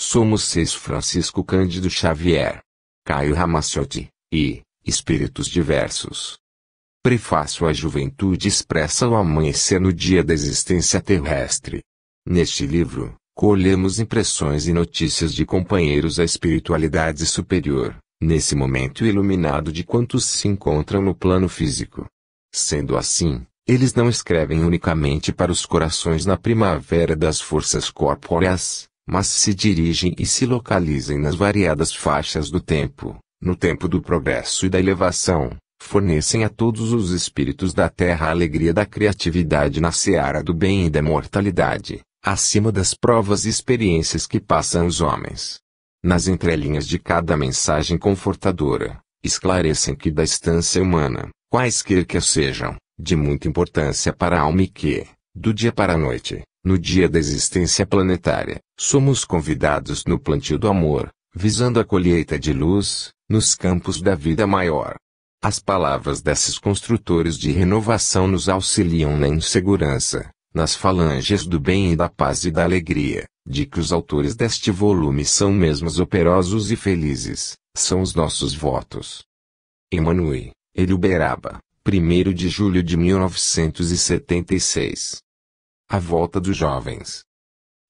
Somos 6 Francisco Cândido Xavier, Caio Ramaciotti, e Espíritos Diversos. Prefácio. A juventude expressa o amanhecer no dia da existência terrestre. Neste livro, colhemos impressões e notícias de companheiros à espiritualidade superior, nesse momento iluminado de quantos se encontram no plano físico. Sendo assim, eles não escrevem unicamente para os corações na primavera das forças corpóreas, mas se dirigem e se localizam nas variadas faixas do tempo, no tempo do progresso e da elevação, fornecem a todos os espíritos da Terra a alegria da criatividade na seara do bem e da mortalidade, acima das provas e experiências que passam os homens. Nas entrelinhas de cada mensagem confortadora, esclarecem que da estância humana, quaisquer que sejam, de muita importância para a alma e que, do dia para a noite, no dia da existência planetária, somos convidados no plantio do amor, visando a colheita de luz, nos campos da vida maior. As palavras desses construtores de renovação nos auxiliam na insegurança, nas falanges do bem e da paz e da alegria, de que os autores deste volume são mesmos operosos e felizes, são os nossos votos. Emanuel, Uberaba, 1º de julho de 1976. A volta dos jovens.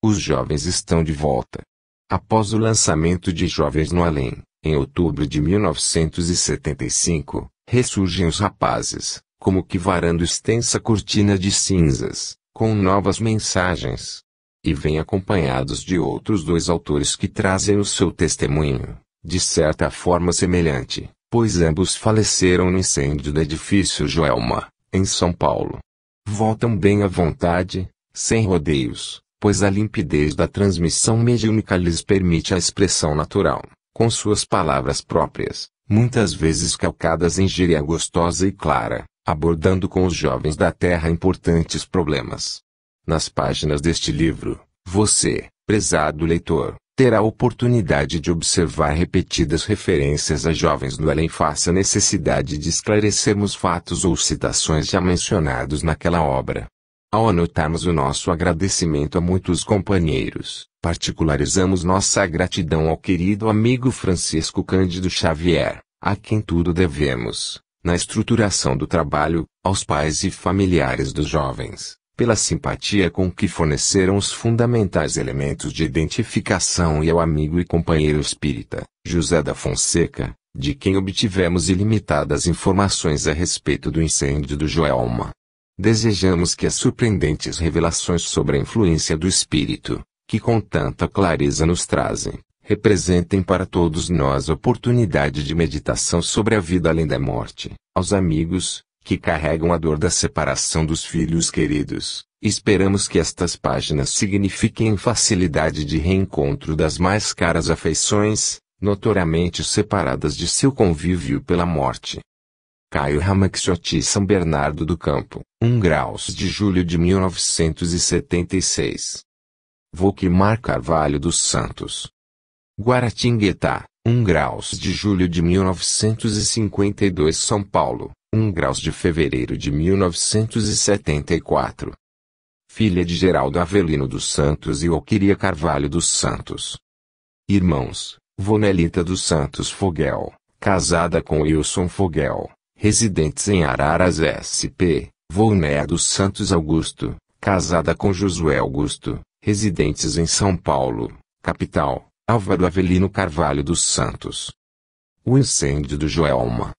Os jovens estão de volta. Após o lançamento de Jovens no Além, em outubro de 1975, ressurgem os rapazes, como que varando extensa cortina de cinzas, com novas mensagens. E vêm acompanhados de outros 2 autores que trazem o seu testemunho, de certa forma semelhante, pois ambos faleceram no incêndio do edifício Joelma, em São Paulo. Voltam bem à vontade, sem rodeios, pois a limpidez da transmissão mediúnica lhes permite a expressão natural, com suas palavras próprias, muitas vezes calcadas em gíria gostosa e clara, abordando com os jovens da Terra importantes problemas. Nas páginas deste livro, você, prezado leitor, terá a oportunidade de observar repetidas referências a jovens do além face à necessidade de esclarecermos fatos ou citações já mencionados naquela obra. Ao anotarmos o nosso agradecimento a muitos companheiros, particularizamos nossa gratidão ao querido amigo Francisco Cândido Xavier, a quem tudo devemos, na estruturação do trabalho, aos pais e familiares dos jovens, pela simpatia com que forneceram os fundamentais elementos de identificação e ao amigo e companheiro espírita, José da Fonseca, de quem obtivemos ilimitadas informações a respeito do incêndio do Joelma. Desejamos que as surpreendentes revelações sobre a influência do Espírito, que com tanta clareza nos trazem, representem para todos nós oportunidade de meditação sobre a vida além da morte. Aos amigos, que carregam a dor da separação dos filhos queridos, esperamos que estas páginas signifiquem facilidade de reencontro das mais caras afeições, notoriamente separadas de seu convívio pela morte. Caio Ramaciotti, São Bernardo do Campo, 1 graus de julho de 1976. Volquimar Carvalho dos Santos. Guaratinguetá, 1 graus de julho de 1952. São Paulo, 1 graus de fevereiro de 1974. Filha de Geraldo Avelino dos Santos e Walquiria Carvalho dos Santos. Irmãos, Vonelita dos Santos Fogel, casada com Wilson Fogel, residentes em Araras SP, Vonéa dos Santos Augusto, casada com Josué Augusto, residentes em São Paulo, capital, Álvaro Avelino Carvalho dos Santos. O incêndio do Joelma.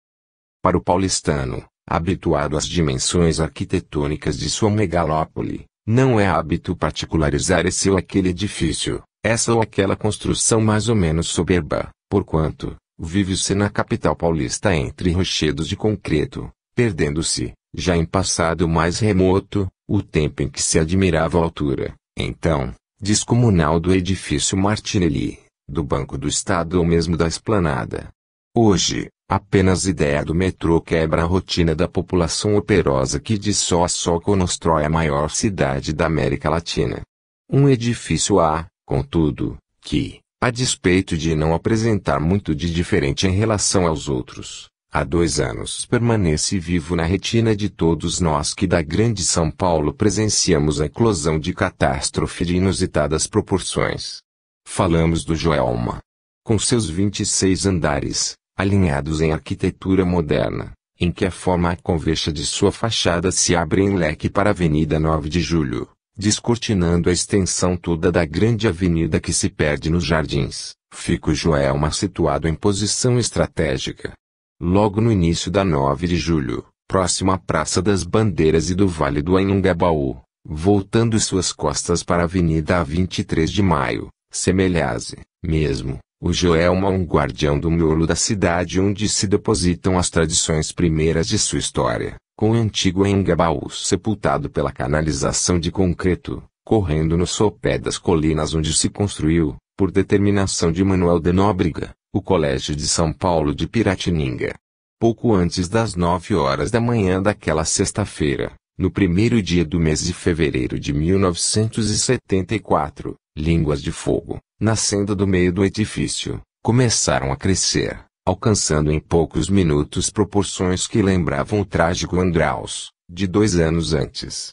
Para o paulistano, habituado às dimensões arquitetônicas de sua megalópole, não é hábito particularizar esse ou aquele edifício, essa ou aquela construção mais ou menos soberba, porquanto, vive-se na capital paulista entre rochedos de concreto, perdendo-se, já em passado mais remoto, o tempo em que se admirava a altura, então, descomunal do edifício Martinelli, do Banco do Estado ou mesmo da Esplanada. Hoje, apenas a ideia do metrô quebra a rotina da população operosa que de só a só constrói a maior cidade da América Latina. Um edifício contudo, que, a despeito de não apresentar muito de diferente em relação aos outros, há 2 anos permanece vivo na retina de todos nós que da grande São Paulo presenciamos a eclosão de catástrofe de inusitadas proporções. Falamos do Joelma. Com seus 26 andares, alinhados em arquitetura moderna, em que a forma convexa de sua fachada se abre em leque para a Avenida 9 de Julho, descortinando a extensão toda da grande avenida que se perde nos jardins, fica o Joelma situado em posição estratégica. Logo no início da 9 de Julho, próximo à Praça das Bandeiras e do Vale do Anhangabaú, voltando suas costas para a Avenida 23 de Maio, semelhase, mesmo, o Joelma um guardião do miolo da cidade onde se depositam as tradições primeiras de sua história, com o antigo Anhangabaú sepultado pela canalização de concreto, correndo no sopé das colinas onde se construiu, por determinação de Manuel de Nóbrega, o Colégio de São Paulo de Piratininga. Pouco antes das 9 horas da manhã daquela sexta-feira, no primeiro dia do mês de fevereiro de 1974, línguas de fogo, nascendo do meio do edifício, começaram a crescer, alcançando em poucos minutos proporções que lembravam o trágico Andraus, de 2 anos antes.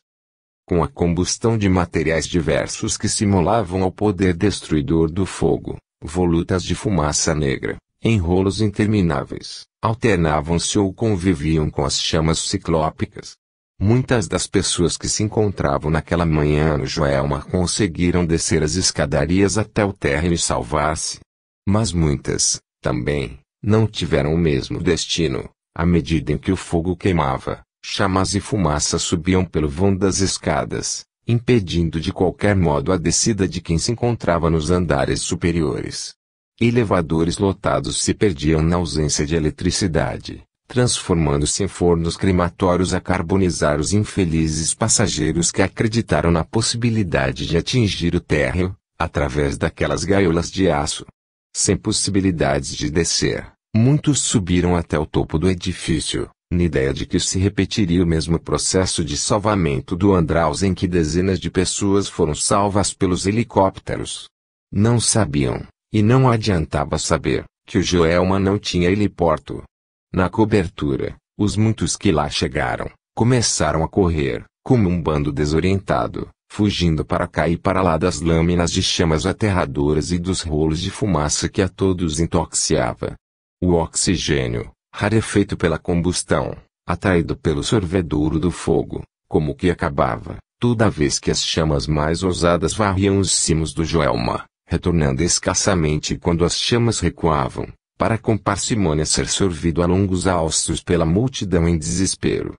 Com a combustão de materiais diversos que simulavam ao poder destruidor do fogo, volutas de fumaça negra, em rolos intermináveis, alternavam-se ou conviviam com as chamas ciclópicas. Muitas das pessoas que se encontravam naquela manhã no Joelma conseguiram descer as escadarias até o térreo e salvar-se. Mas muitas, também, não tiveram o mesmo destino. À medida em que o fogo queimava, chamas e fumaça subiam pelo vão das escadas, impedindo de qualquer modo a descida de quem se encontrava nos andares superiores. Elevadores lotados se perdiam na ausência de eletricidade, transformando-se em fornos crematórios a carbonizar os infelizes passageiros que acreditaram na possibilidade de atingir o térreo, através daquelas gaiolas de aço. Sem possibilidades de descer, muitos subiram até o topo do edifício, na ideia de que se repetiria o mesmo processo de salvamento do Andraus em que dezenas de pessoas foram salvas pelos helicópteros. Não sabiam, e não adiantava saber, que o Joelma não tinha heliporto. Na cobertura, os muitos que lá chegaram, começaram a correr, como um bando desorientado, fugindo para cá e para lá das lâminas de chamas aterradoras e dos rolos de fumaça que a todos intoxicava. O oxigênio, rarefeito pela combustão, atraído pelo sorvedouro do fogo, como que acabava, toda vez que as chamas mais ousadas varriam os cimos do Joelma, retornando escassamente quando as chamas recuavam, para com parcimônia ser sorvido a longos alços pela multidão em desespero.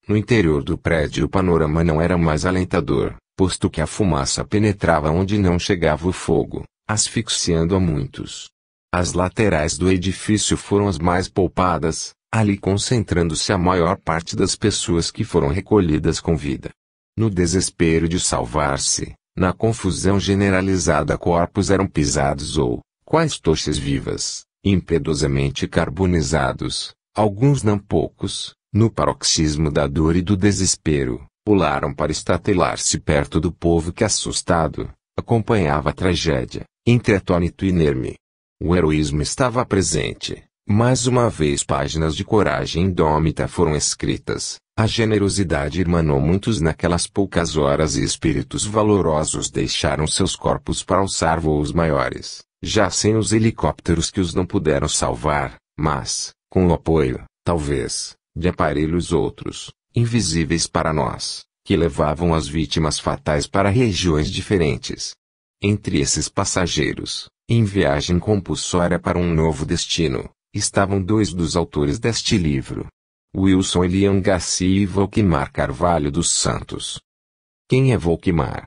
No interior do prédio o panorama não era mais alentador, posto que a fumaça penetrava onde não chegava o fogo, asfixiando a muitos. As laterais do edifício foram as mais poupadas, ali concentrando-se a maior parte das pessoas que foram recolhidas com vida. No desespero de salvar-se, na confusão generalizada corpos eram pisados ou, quais tochas vivas, impiedosamente carbonizados, alguns não poucos, no paroxismo da dor e do desespero, pularam para estatelar-se perto do povo que assustado, acompanhava a tragédia, entre atônito e inerme. O heroísmo estava presente, mais uma vez páginas de coragem indômita foram escritas, a generosidade irmanou muitos naquelas poucas horas e espíritos valorosos deixaram seus corpos para alçar voos maiores. Já sem os helicópteros que os não puderam salvar, mas, com o apoio, talvez, de aparelhos outros, invisíveis para nós, que levavam as vítimas fatais para regiões diferentes. Entre esses passageiros, em viagem compulsória para um novo destino, estavam 2 dos autores deste livro. Wilson Elian Garcia e Volquimar Carvalho dos Santos. Quem é Volquimar?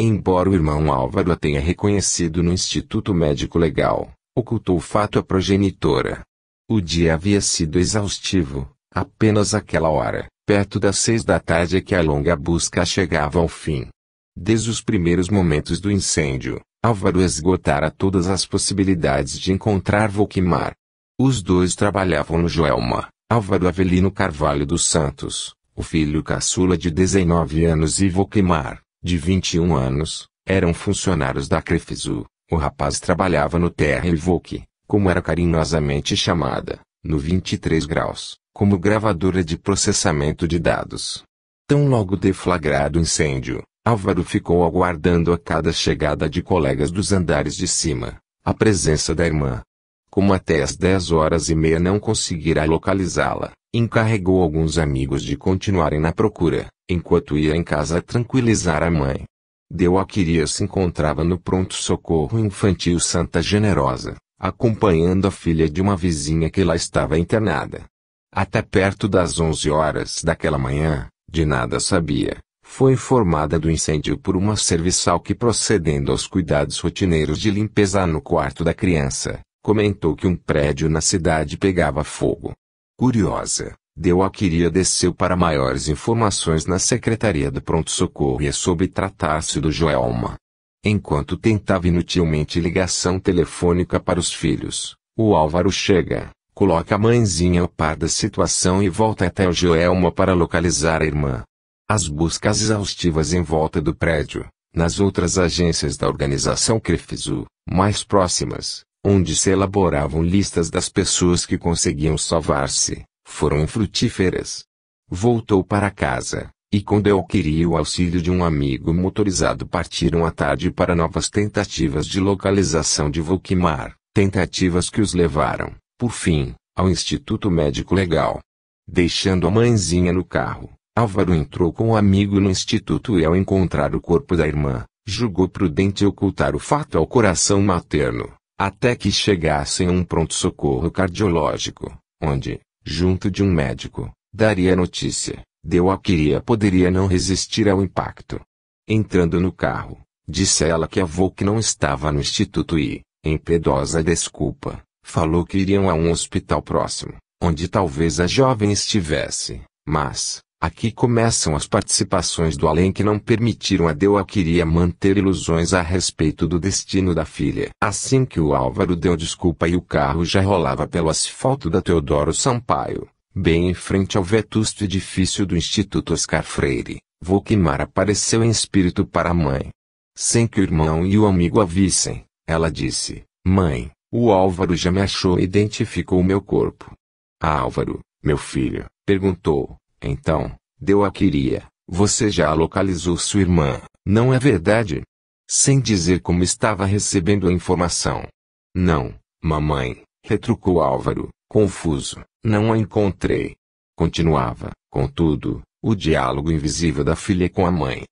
Embora o irmão Álvaro a tenha reconhecido no Instituto Médico Legal, ocultou o fato à progenitora. O dia havia sido exaustivo, apenas aquela hora, perto das 6 da tarde é que a longa busca chegava ao fim. Desde os primeiros momentos do incêndio, Álvaro esgotara todas as possibilidades de encontrar Volquimar. Os dois trabalhavam no Joelma, Álvaro Avelino Carvalho dos Santos, o filho caçula de 19 anos e Volquimar, de 21 anos, eram funcionários da Crefisu. O rapaz trabalhava no térreo Volque, como era carinhosamente chamada, no 23 graus, como gravadora de processamento de dados. Tão logo deflagrado o incêndio, Álvaro ficou aguardando a cada chegada de colegas dos andares de cima, a presença da irmã. Como até às 10h30 não conseguirá localizá-la, encarregou alguns amigos de continuarem na procura, enquanto ia em casa tranquilizar a mãe. Deuaquíria se encontrava no pronto-socorro infantil Santa Generosa, acompanhando a filha de uma vizinha que lá estava internada. Até perto das 11h daquela manhã, de nada sabia. Foi informada do incêndio por uma serviçal que, procedendo aos cuidados rotineiros de limpeza no quarto da criança, comentou que um prédio na cidade pegava fogo. Curiosa, Deuaquíria desceu para maiores informações na secretaria do pronto-socorro e soube tratar-se do Joelma. Enquanto tentava inutilmente ligação telefônica para os filhos, o Álvaro chega, coloca a mãezinha a par da situação e volta até o Joelma para localizar a irmã. As buscas exaustivas em volta do prédio, nas outras agências da organização CREFISU, mais próximas, onde se elaboravam listas das pessoas que conseguiam salvar-se, foram infrutíferas. Voltou para casa, e com Deuaquíria e o auxílio de um amigo motorizado partiram à tarde para novas tentativas de localização de Volquimar, tentativas que os levaram, por fim, ao Instituto Médico Legal. Deixando a mãezinha no carro, Álvaro entrou com o amigo no instituto e, ao encontrar o corpo da irmã, julgou prudente ocultar o fato ao coração materno, até que chegassem a um pronto-socorro cardiológico, onde, junto de um médico, daria a notícia. Deuaquíria poderia não resistir ao impacto. Entrando no carro, disse a ela que a Volk não estava no instituto e, em piedosa desculpa, falou que iriam a um hospital próximo, onde talvez a jovem estivesse, mas... Aqui começam as participações do além que não permitiram a Deuaquíria manter ilusões a respeito do destino da filha. Assim que o Álvaro deu desculpa e o carro já rolava pelo asfalto da Teodoro Sampaio, bem em frente ao vetusto edifício do Instituto Oscar Freire, Volquimar apareceu em espírito para a mãe. Sem que o irmão e o amigo a vissem, ela disse: "Mãe, o Álvaro já me achou e identificou o meu corpo." "Álvaro, meu filho?" perguntou. "Então, Deuaquíria, você já localizou sua irmã, não é verdade?" Sem dizer como estava recebendo a informação. "Não, mamãe", retrucou Álvaro, confuso, "não a encontrei." Continuava, contudo, o diálogo invisível da filha com a mãe.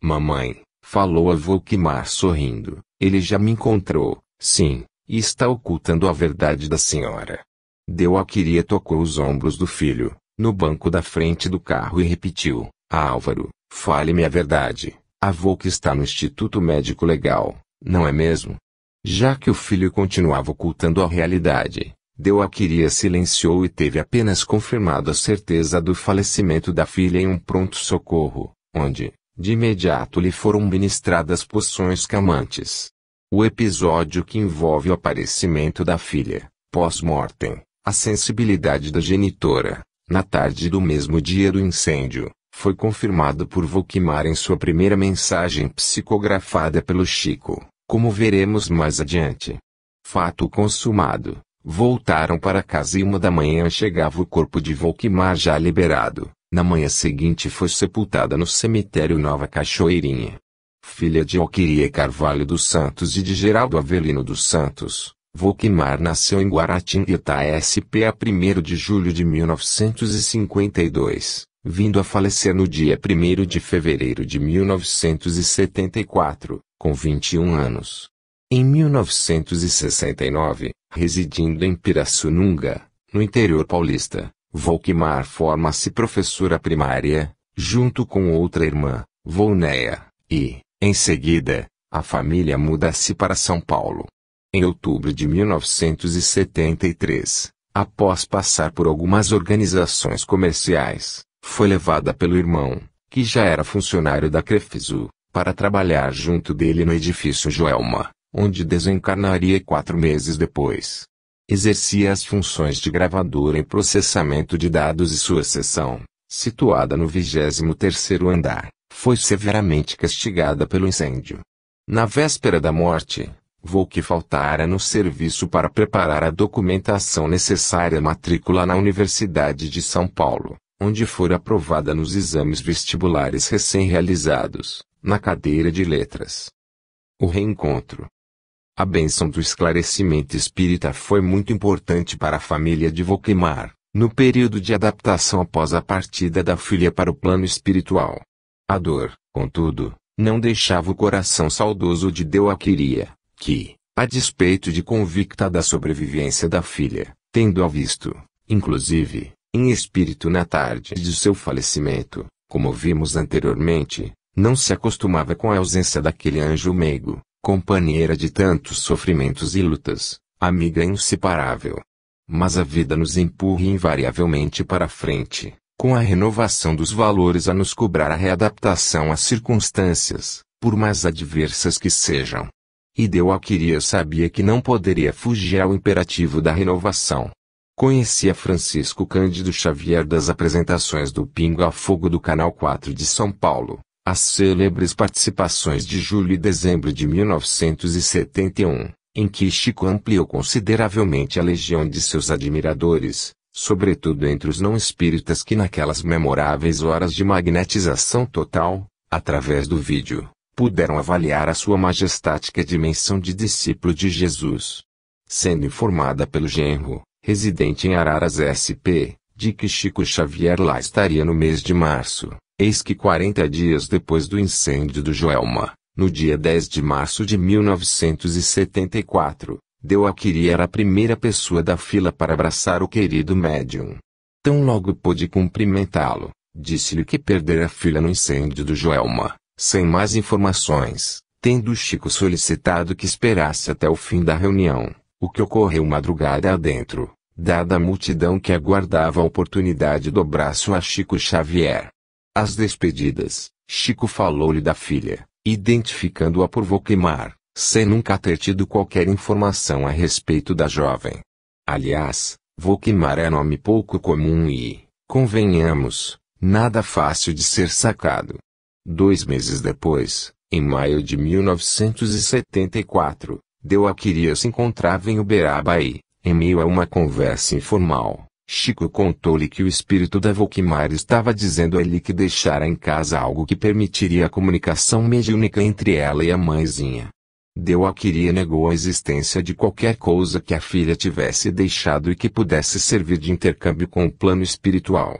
"Mamãe", falou a Volquimar sorrindo, "ele já me encontrou, sim, e está ocultando a verdade da senhora." Deuaquíria tocou os ombros do filho, no banco da frente do carro e repetiu: "Álvaro, fale-me a verdade, a Volk está no Instituto Médico Legal, não é mesmo?" Já que o filho continuava ocultando a realidade, Deuaquíria silenciou e teve apenas confirmado a certeza do falecimento da filha em um pronto-socorro, onde, de imediato lhe foram ministradas poções calmantes. O episódio que envolve o aparecimento da filha, pós-mortem, a sensibilidade da genitora, na tarde do mesmo dia do incêndio, foi confirmado por Volquimar em sua primeira mensagem psicografada pelo Chico, como veremos mais adiante. Fato consumado, voltaram para casa e 1h chegava o corpo de Volquimar já liberado. Na manhã seguinte foi sepultada no cemitério Nova Cachoeirinha. Filha de Deuaquíria Carvalho dos Santos e de Geraldo Avelino dos Santos, Volquimar nasceu em Guaratinguetá SP a 1º de julho de 1952, vindo a falecer no dia 1º de fevereiro de 1974, com 21 anos. Em 1969, residindo em Pirassununga, no interior paulista, Volquimar forma-se professora primária, junto com outra irmã, Volnéia, e, em seguida, a família muda-se para São Paulo. Em outubro de 1973, após passar por algumas organizações comerciais, foi levada pelo irmão, que já era funcionário da CREFISU, para trabalhar junto dele no edifício Joelma, onde desencarnaria 4 meses depois. Exercia as funções de gravadora em processamento de dados e sua seção, situada no 23º andar, foi severamente castigada pelo incêndio. Na véspera da morte, Volk faltara no serviço para preparar a documentação necessária à matrícula na Universidade de São Paulo, onde fora aprovada nos exames vestibulares recém-realizados, na cadeira de letras. O reencontro. A bênção do esclarecimento espírita foi muito importante para a família de Volquemar, no período de adaptação após a partida da filha para o plano espiritual. A dor, contudo, não deixava o coração saudoso de Deuaquíria, que, a despeito de convicta da sobrevivência da filha, tendo-a visto, inclusive, em espírito na tarde de seu falecimento, como vimos anteriormente, não se acostumava com a ausência daquele anjo meigo, companheira de tantos sofrimentos e lutas, amiga inseparável. Mas a vida nos empurra invariavelmente para frente, com a renovação dos valores a nos cobrar a readaptação às circunstâncias, por mais adversas que sejam. E Deuaquíria sabia que não poderia fugir ao imperativo da renovação. Conhecia Francisco Cândido Xavier das apresentações do Pingo a Fogo do Canal 4 de São Paulo, as célebres participações de julho e dezembro de 1971, em que Chico ampliou consideravelmente a legião de seus admiradores, sobretudo entre os não-espíritas que naquelas memoráveis horas de magnetização total, através do vídeo, puderam avaliar a sua majestática dimensão de discípulo de Jesus. Sendo informada pelo genro, residente em Araras SP, de que Chico Xavier lá estaria no mês de março, eis que 40 dias depois do incêndio do Joelma, no dia 10 de março de 1974, Deuaquíria era a primeira pessoa da fila para abraçar o querido médium. Tão logo pôde cumprimentá-lo, disse-lhe que perdera a filha no incêndio do Joelma, sem mais informações, tendo Chico solicitado que esperasse até o fim da reunião, o que ocorreu madrugada adentro, dada a multidão que aguardava a oportunidade do abraço a Chico Xavier. Às despedidas, Chico falou-lhe da filha, identificando-a por Volquemar, sem nunca ter tido qualquer informação a respeito da jovem. Aliás, Volquemar é nome pouco comum e, convenhamos, nada fácil de ser sacado. 2 meses depois, em maio de 1974, Deuaquíria se encontrava em Uberaba e, em meio a uma conversa informal, Chico contou-lhe que o espírito da Volquemar estava dizendo a ele que deixara em casa algo que permitiria a comunicação mediúnica entre ela e a mãezinha. Deuaquíria negou a existência de qualquer coisa que a filha tivesse deixado e que pudesse servir de intercâmbio com o plano espiritual.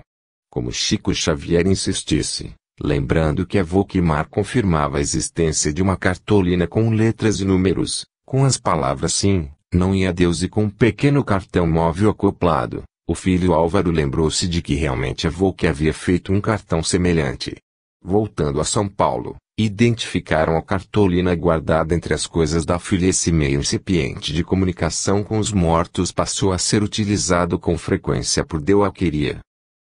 Como Chico Xavier insistisse, lembrando que a Volquemar confirmava a existência de uma cartolina com letras e números, com as palavras sim, não e adeus e com um pequeno cartão móvel acoplado, o filho Álvaro lembrou-se de que realmente a Volque havia feito um cartão semelhante. Voltando a São Paulo, identificaram a cartolina guardada entre as coisas da filha. Esse meio incipiente de comunicação com os mortos passou a ser utilizado com frequência por Deuaquíria.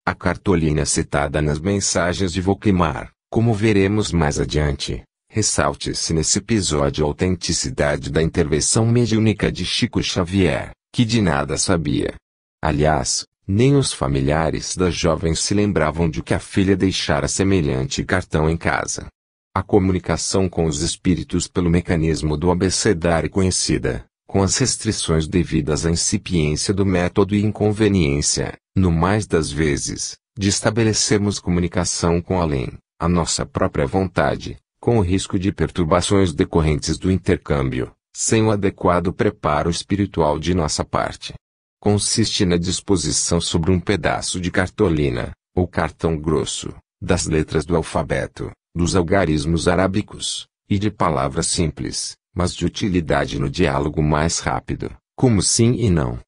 A cartolina citada nas mensagens de Volquemar, como veremos mais adiante, ressalte-se nesse episódio a autenticidade da intervenção mediúnica de Chico Xavier, que de nada sabia. Aliás, nem os familiares da jovem se lembravam de que a filha deixara semelhante cartão em casa. A comunicação com os espíritos pelo mecanismo do abecedário conhecida, com as restrições devidas à incipiência do método e inconveniência, no mais das vezes, de estabelecermos comunicação com além, a nossa própria vontade, com o risco de perturbações decorrentes do intercâmbio, sem o adequado preparo espiritual de nossa parte. Consiste na disposição sobre um pedaço de cartolina, ou cartão grosso, das letras do alfabeto, dos algarismos arábicos, e de palavras simples, mas de utilidade no diálogo mais rápido, como sim e não.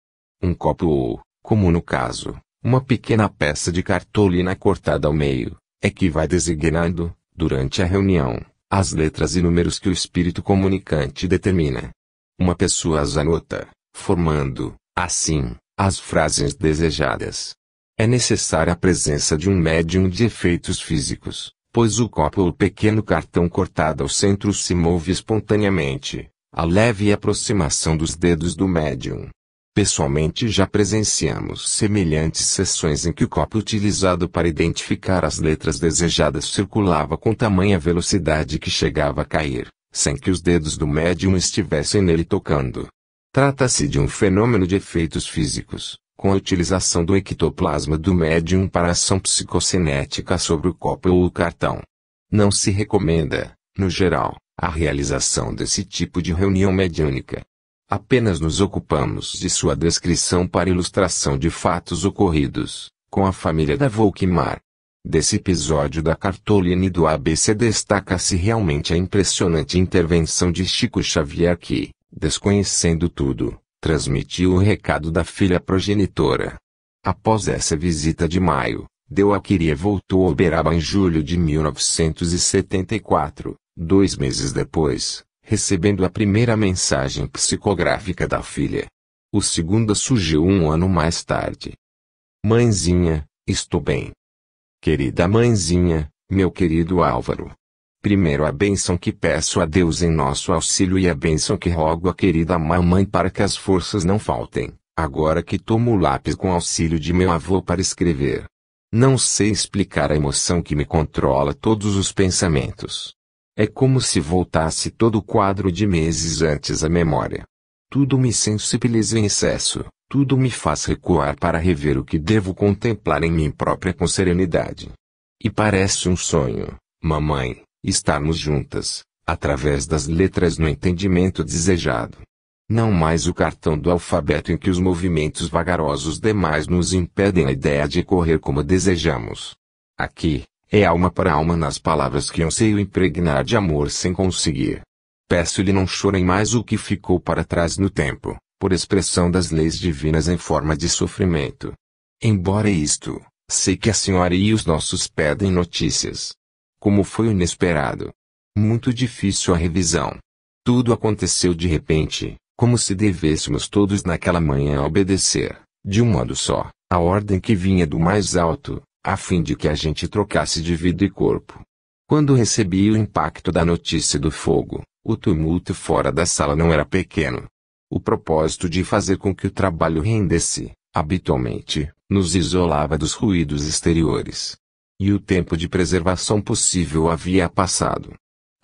Um copo ou, como no caso, uma pequena peça de cartolina cortada ao meio, é que vai designando, durante a reunião, as letras e números que o espírito comunicante determina. Uma pessoa as anota, formando, assim, as frases desejadas. É necessária a presença de um médium de efeitos físicos, pois o copo ou pequeno cartão cortado ao centro se move espontaneamente, a leve aproximação dos dedos do médium. Pessoalmente já presenciamos semelhantes sessões em que o copo utilizado para identificar as letras desejadas circulava com tamanha velocidade que chegava a cair, sem que os dedos do médium estivessem nele tocando. Trata-se de um fenômeno de efeitos físicos, com a utilização do ectoplasma do médium para ação psicocinética sobre o copo ou o cartão. Não se recomenda, no geral, a realização desse tipo de reunião mediúnica. Apenas nos ocupamos de sua descrição para ilustração de fatos ocorridos com a família da Volkmar. Desse episódio da cartolina e do ABC destaca-se realmente a impressionante intervenção de Chico Xavier que, desconhecendo tudo, transmitiu o recado da filha progenitora. Após essa visita de maio, Deuaquiri voltou a Uberaba em julho de 1974, 2 meses depois, recebendo a primeira mensagem psicográfica da filha. O segundo surgiu 1 ano mais tarde. Mãezinha, estou bem. Querida mãezinha, meu querido Álvaro. Primeiro a bênção que peço a Deus em nosso auxílio e a bênção que rogo à querida mamãe para que as forças não faltem, agora que tomo o lápis com auxílio de meu avô para escrever. Não sei explicar a emoção que me controla todos os pensamentos. É como se voltasse todo o quadro de meses antes à memória. Tudo me sensibiliza em excesso, tudo me faz recuar para rever o que devo contemplar em mim própria com serenidade. E parece um sonho, mamãe, estarmos juntas, através das letras no entendimento desejado. Não mais o cartão do alfabeto em que os movimentos vagarosos demais nos impedem a ideia de correr como desejamos. Aqui, é alma para alma nas palavras que anseio impregnar de amor sem conseguir. Peço-lhe não chorem mais o que ficou para trás no tempo, por expressão das leis divinas em forma de sofrimento. Embora isto, sei que a senhora e os nossos pedem notícias. Como foi inesperado. Muito difícil a revisão. Tudo aconteceu de repente, como se devêssemos todos naquela manhã obedecer, de um modo só, a ordem que vinha do mais alto, a fim de que a gente trocasse de vida e corpo. Quando recebi o impacto da notícia do fogo, o tumulto fora da sala não era pequeno. O propósito de fazer com que o trabalho rendesse, habitualmente, nos isolava dos ruídos exteriores. E o tempo de preservação possível havia passado.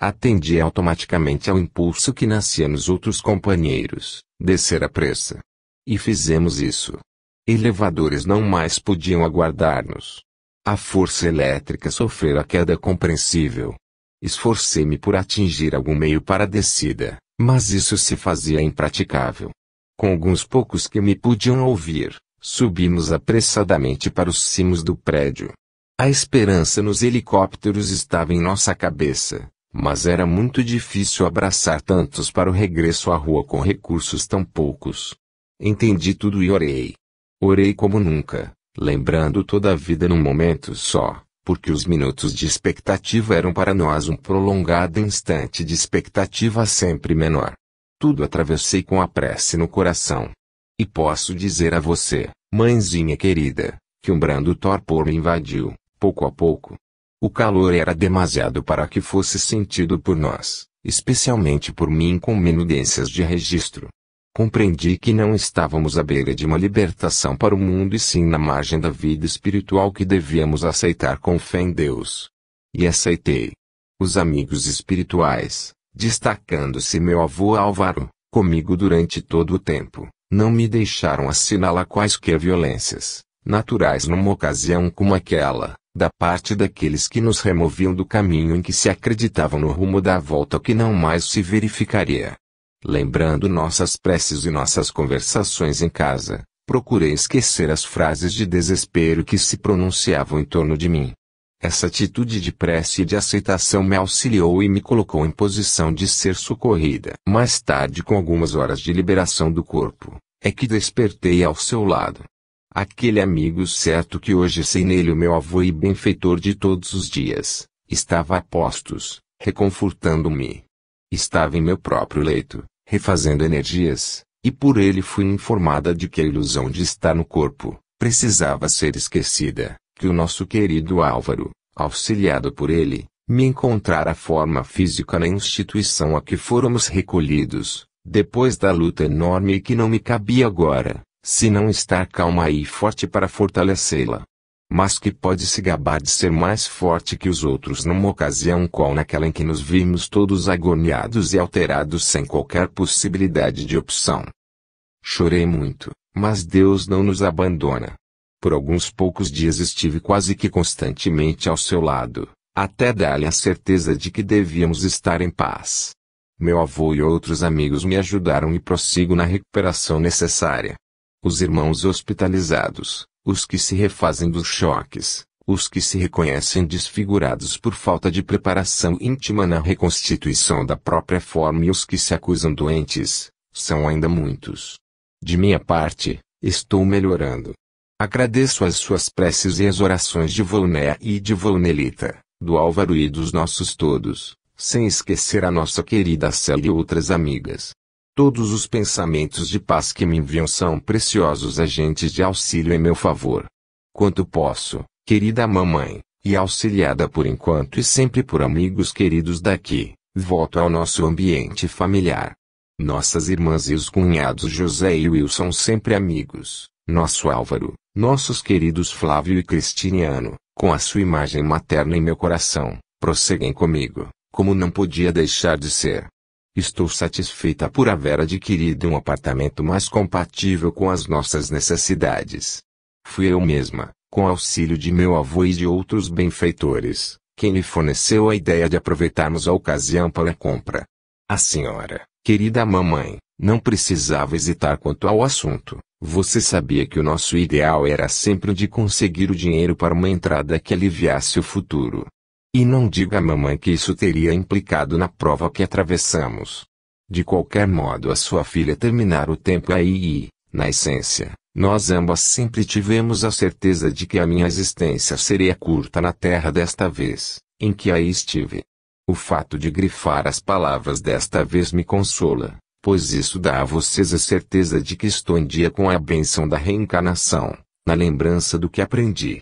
Atendi automaticamente ao impulso que nascia nos outros companheiros, descer à pressa. E fizemos isso. Elevadores não mais podiam aguardar-nos. A força elétrica sofrera queda compreensível. Esforcei-me por atingir algum meio para a descida, mas isso se fazia impraticável. Com alguns poucos que me podiam ouvir, subimos apressadamente para os cimos do prédio. A esperança nos helicópteros estava em nossa cabeça, mas era muito difícil abraçar tantos para o regresso à rua com recursos tão poucos. Entendi tudo e orei. Orei como nunca, lembrando toda a vida num momento só, porque os minutos de expectativa eram para nós um prolongado instante de expectativa sempre menor. Tudo atravessei com a prece no coração. E posso dizer a você, mãezinha querida, que um brando torpor me invadiu, pouco a pouco. O calor era demasiado para que fosse sentido por nós, especialmente por mim com minudências de registro. Compreendi que não estávamos à beira de uma libertação para o mundo e sim na margem da vida espiritual que devíamos aceitar com fé em Deus. E aceitei. Os amigos espirituais, destacando-se meu avô Álvaro, comigo durante todo o tempo, não me deixaram assinalar quaisquer violências, naturais numa ocasião como aquela, da parte daqueles que nos removiam do caminho em que se acreditavam no rumo da volta que não mais se verificaria. Lembrando nossas preces e nossas conversações em casa, procurei esquecer as frases de desespero que se pronunciavam em torno de mim. Essa atitude de prece e de aceitação me auxiliou e me colocou em posição de ser socorrida. Mais tarde, com algumas horas de liberação do corpo, é que despertei ao seu lado. Aquele amigo certo que hoje sei nele o meu avô e benfeitor de todos os dias, estava a postos, reconfortando-me. Estava em meu próprio leito, refazendo energias, e por ele fui informada de que a ilusão de estar no corpo, precisava ser esquecida, que o nosso querido Álvaro, auxiliado por ele, me encontrara forma física na instituição a que fôramos recolhidos, depois da luta enorme e que não me cabia agora, se não estar calma e forte para fortalecê-la. Mas que pode se gabar de ser mais forte que os outros numa ocasião qual naquela em que nos vimos todos agoniados e alterados sem qualquer possibilidade de opção. Chorei muito, mas Deus não nos abandona. Por alguns poucos dias estive quase que constantemente ao seu lado, até dar-lhe a certeza de que devíamos estar em paz. Meu avô e outros amigos me ajudaram e prossigo na recuperação necessária. Os irmãos hospitalizados, os que se refazem dos choques, os que se reconhecem desfigurados por falta de preparação íntima na reconstituição da própria forma e os que se acusam doentes, são ainda muitos. De minha parte, estou melhorando. Agradeço as suas preces e as orações de Volnea e de Volnelita, do Álvaro e dos nossos todos, sem esquecer a nossa querida Célia e outras amigas. Todos os pensamentos de paz que me enviam são preciosos agentes de auxílio em meu favor. Quanto posso, querida mamãe, e auxiliada por enquanto e sempre por amigos queridos daqui, volto ao nosso ambiente familiar. Nossas irmãs e os cunhados José e Wilson sempre amigos, nosso Álvaro, nossos queridos Flávio e Cristiniano, com a sua imagem materna em meu coração, prosseguem comigo, como não podia deixar de ser. Estou satisfeita por haver adquirido um apartamento mais compatível com as nossas necessidades. Fui eu mesma, com auxílio de meu avô e de outros benfeitores, quem me forneceu a ideia de aproveitarmos a ocasião para a compra. A senhora, querida mamãe, não precisava hesitar quanto ao assunto. Você sabia que o nosso ideal era sempre o de conseguir o dinheiro para uma entrada que aliviasse o futuro. E não diga à mamãe que isso teria implicado na prova que atravessamos. De qualquer modo a sua filha terminar o tempo aí e, na essência, nós ambas sempre tivemos a certeza de que a minha existência seria curta na terra desta vez, em que aí estive. O fato de grifar as palavras desta vez me consola, pois isso dá a vocês a certeza de que estou em dia com a bênção da reencarnação, na lembrança do que aprendi.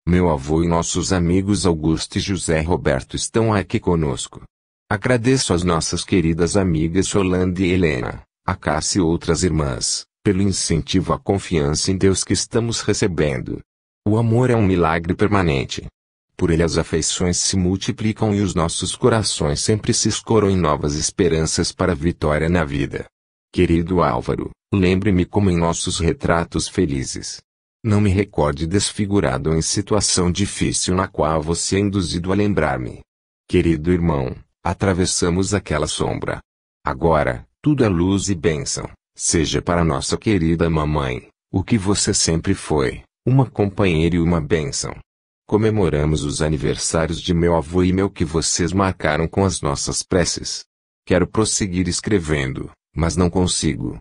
Meu avô e nossos amigos Augusto e José Roberto estão aqui conosco. Agradeço às nossas queridas amigas Yolanda e Helena, a Cássia e outras irmãs, pelo incentivo à confiança em Deus que estamos recebendo. O amor é um milagre permanente. Por ele as afeições se multiplicam e os nossos corações sempre se escoram em novas esperanças para a vitória na vida. Querido Álvaro, lembre-me como em nossos retratos felizes. Não me recorde desfigurado em situação difícil na qual você é induzido a lembrar-me. Querido irmão, atravessamos aquela sombra. Agora, tudo é luz e bênção, seja para nossa querida mamãe, o que você sempre foi, uma companheira e uma bênção. Comemoramos os aniversários de meu avô e meu que vocês marcaram com as nossas preces. Quero prosseguir escrevendo, mas não consigo.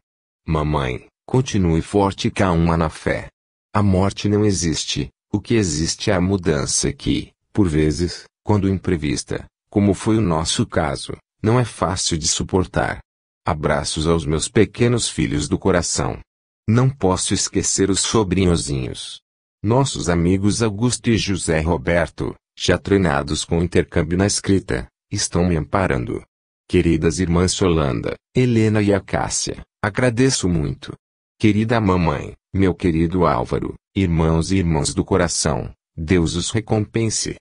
Mamãe, continue forte e calma na fé. A morte não existe, o que existe é a mudança que, por vezes, quando imprevista, como foi o nosso caso, não é fácil de suportar. Abraços aos meus pequenos filhos do coração. Não posso esquecer os sobrinhozinhos. Nossos amigos Augusto e José Roberto, já treinados com o intercâmbio na escrita, estão me amparando. Queridas irmãs Yolanda, Helena e Acácia, agradeço muito. Querida mamãe, meu querido Álvaro, irmãos e irmãs do coração, Deus os recompense.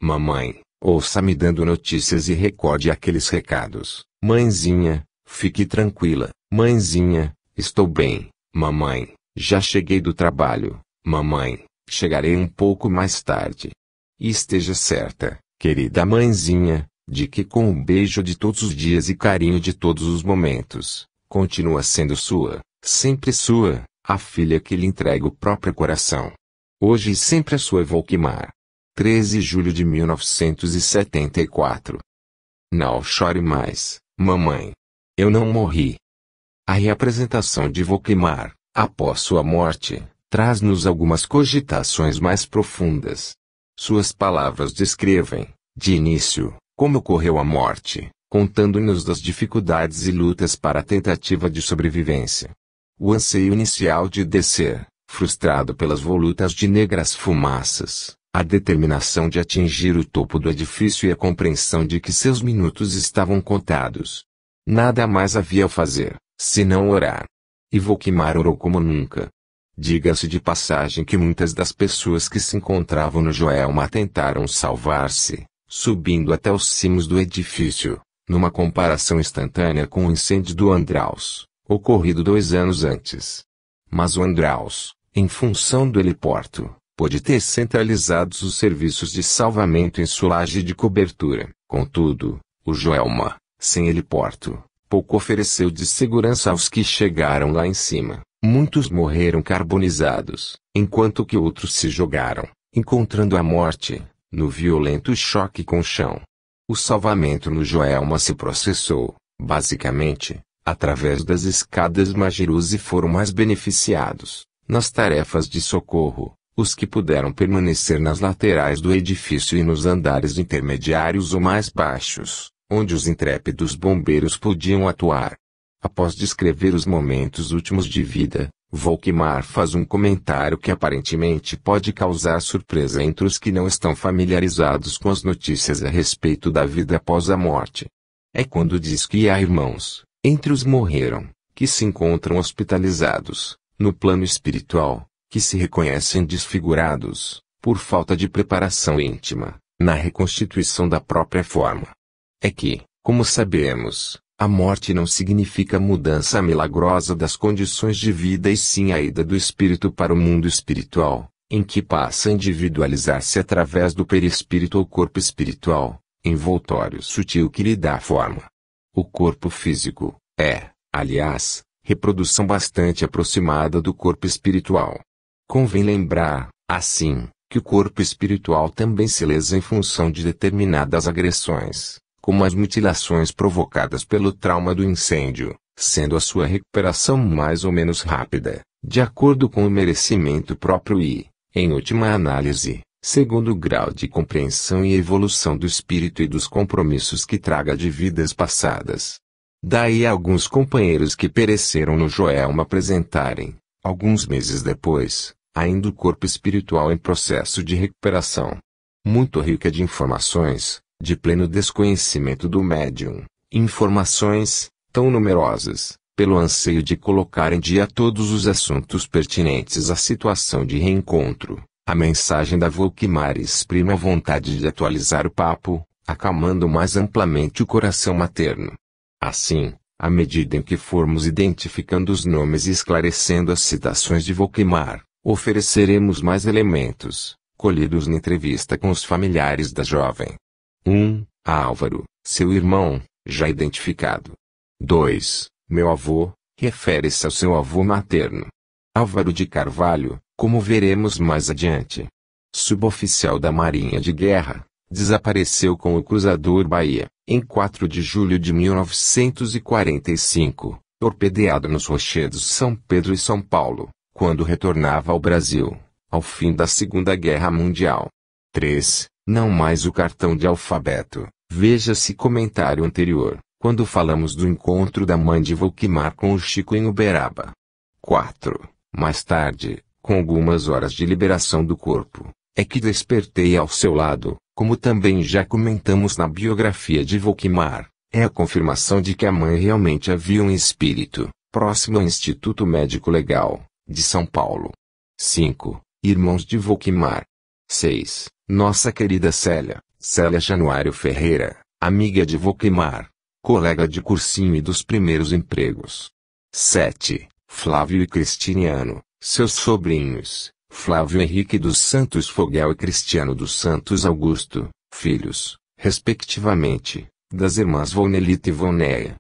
Mamãe, ouça-me dando notícias e recorde aqueles recados. Mãezinha, fique tranquila. Mãezinha, estou bem. Mamãe, já cheguei do trabalho. Mamãe, chegarei um pouco mais tarde. E esteja certa, querida mãezinha, de que com o beijo de todos os dias e carinho de todos os momentos, continua sendo sua, sempre sua, a filha que lhe entrega o próprio coração. Hoje e sempre a sua Volquimar. 13 de julho de 1974. Não chore mais, mamãe. Eu não morri. A reapresentação de Volquimar, após sua morte, traz-nos algumas cogitações mais profundas. Suas palavras descrevem, de início, como ocorreu a morte, contando-nos das dificuldades e lutas para a tentativa de sobrevivência. O anseio inicial de descer, frustrado pelas volutas de negras fumaças, a determinação de atingir o topo do edifício e a compreensão de que seus minutos estavam contados. Nada mais havia a fazer, senão orar. E Volquimar orou como nunca. Diga-se de passagem que muitas das pessoas que se encontravam no Joelma tentaram salvar-se, subindo até os cimos do edifício, numa comparação instantânea com o incêndio do Andraus, ocorrido 2 anos antes. Mas o Andraus, em função do heliporto, pôde ter centralizados os serviços de salvamento em sua laje de cobertura. Contudo, o Joelma, sem heliporto, pouco ofereceu de segurança aos que chegaram lá em cima. Muitos morreram carbonizados, enquanto que outros se jogaram, encontrando a morte, no violento choque com o chão. O salvamento no Joelma se processou, basicamente, através das escadas Magirus e foram mais beneficiados, nas tarefas de socorro, os que puderam permanecer nas laterais do edifício e nos andares intermediários ou mais baixos, onde os intrépidos bombeiros podiam atuar. Após descrever os momentos últimos de vida, Volkmar faz um comentário que aparentemente pode causar surpresa entre os que não estão familiarizados com as notícias a respeito da vida após a morte. É quando diz que há irmãos, entre os morreram, que se encontram hospitalizados, no plano espiritual, que se reconhecem desfigurados, por falta de preparação íntima, na reconstituição da própria forma. É que, como sabemos, a morte não significa mudança milagrosa das condições de vida e sim a ida do espírito para o mundo espiritual, em que passa a individualizar-se através do perispírito ou corpo espiritual, envoltório sutil que lhe dá forma. O corpo físico é, aliás, reprodução bastante aproximada do corpo espiritual. Convém lembrar, assim, que o corpo espiritual também se lesa em função de determinadas agressões, como as mutilações provocadas pelo trauma do incêndio, sendo a sua recuperação mais ou menos rápida, de acordo com o merecimento próprio e, em última análise, segundo o grau de compreensão e evolução do espírito e dos compromissos que traga de vidas passadas. Daí alguns companheiros que pereceram no Joelma apresentarem, alguns meses depois, ainda o corpo espiritual em processo de recuperação. Muito rica de informações, de pleno desconhecimento do médium, informações, tão numerosas, pelo anseio de colocar em dia todos os assuntos pertinentes à situação de reencontro, a mensagem da Volkmar exprime a vontade de atualizar o papo, acalmando mais amplamente o coração materno. Assim, à medida em que formos identificando os nomes e esclarecendo as citações de Volkmar, ofereceremos mais elementos, colhidos na entrevista com os familiares da jovem. 1. Álvaro, seu irmão, já identificado. 2. Meu avô, refere-se ao seu avô materno. Álvaro de Carvalho, como veremos mais adiante. Suboficial da Marinha de Guerra, desapareceu com o cruzador Bahia, em 4 de julho de 1945, torpedeado nos rochedos São Pedro e São Paulo, quando retornava ao Brasil, ao fim da Segunda Guerra Mundial. 3. Não mais o cartão de alfabeto. Veja-se comentário anterior, quando falamos do encontro da mãe de Volkmar com o Chico em Uberaba. 4. Mais tarde, com algumas horas de liberação do corpo, é que despertei ao seu lado, como também já comentamos na biografia de Volkmar, é a confirmação de que a mãe realmente havia um espírito, próximo ao Instituto Médico Legal, de São Paulo. 5. Irmãos de Volkmar. 6. Nossa querida Célia Januário Ferreira, amiga de Volkmar, colega de cursinho e dos primeiros empregos. 7. Flávio e Cristiniano, seus sobrinhos, Flávio Henrique dos Santos Fogel e Cristiano dos Santos Augusto, filhos, respectivamente, das irmãs Vonelita e Vonéia.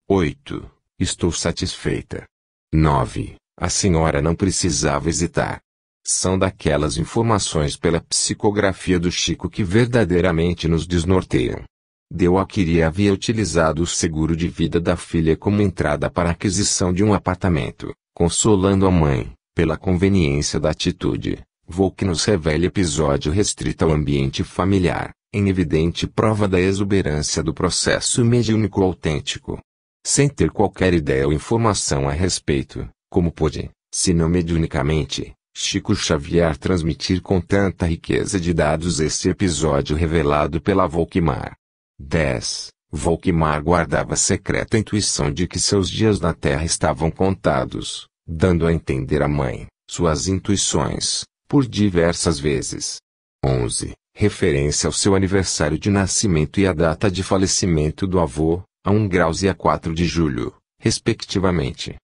8. Estou satisfeita. 9. A senhora não precisava hesitar. São daquelas informações pela psicografia do Chico que verdadeiramente nos desnorteiam. Deuaquiri havia utilizado o seguro de vida da filha como entrada para a aquisição de um apartamento, consolando a mãe, pela conveniência da atitude. Volk nos revela episódio restrito ao ambiente familiar, em evidente prova da exuberância do processo mediúnico autêntico. Sem ter qualquer ideia ou informação a respeito, como pôde, se não mediunicamente, Chico Xavier transmitir com tanta riqueza de dados esse episódio revelado pela Volkmar. 10. Volkmar guardava secreta intuição de que seus dias na Terra estavam contados, dando a entender à mãe, suas intuições, por diversas vezes. 11. Referência ao seu aniversário de nascimento e a data de falecimento do avô, a 1 graus e a 4 de julho, respectivamente.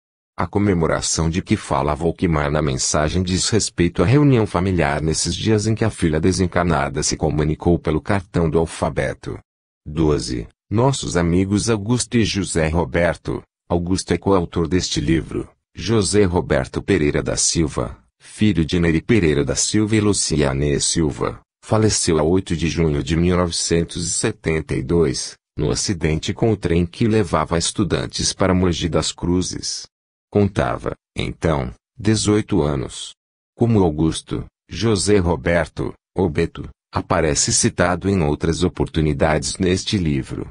A comemoração de que fala Volkmar na mensagem diz respeito à reunião familiar nesses dias em que a filha desencarnada se comunicou pelo cartão do alfabeto. 12. Nossos amigos Augusto e José Roberto. Augusto é coautor deste livro. José Roberto Pereira da Silva, filho de Nery Pereira da Silva e Luciane Silva, faleceu a 8 de junho de 1972, no acidente com o trem que levava estudantes para Mogi das Cruzes. Contava, então, 18 anos. Como Augusto, José Roberto, ou Beto, aparece citado em outras oportunidades neste livro.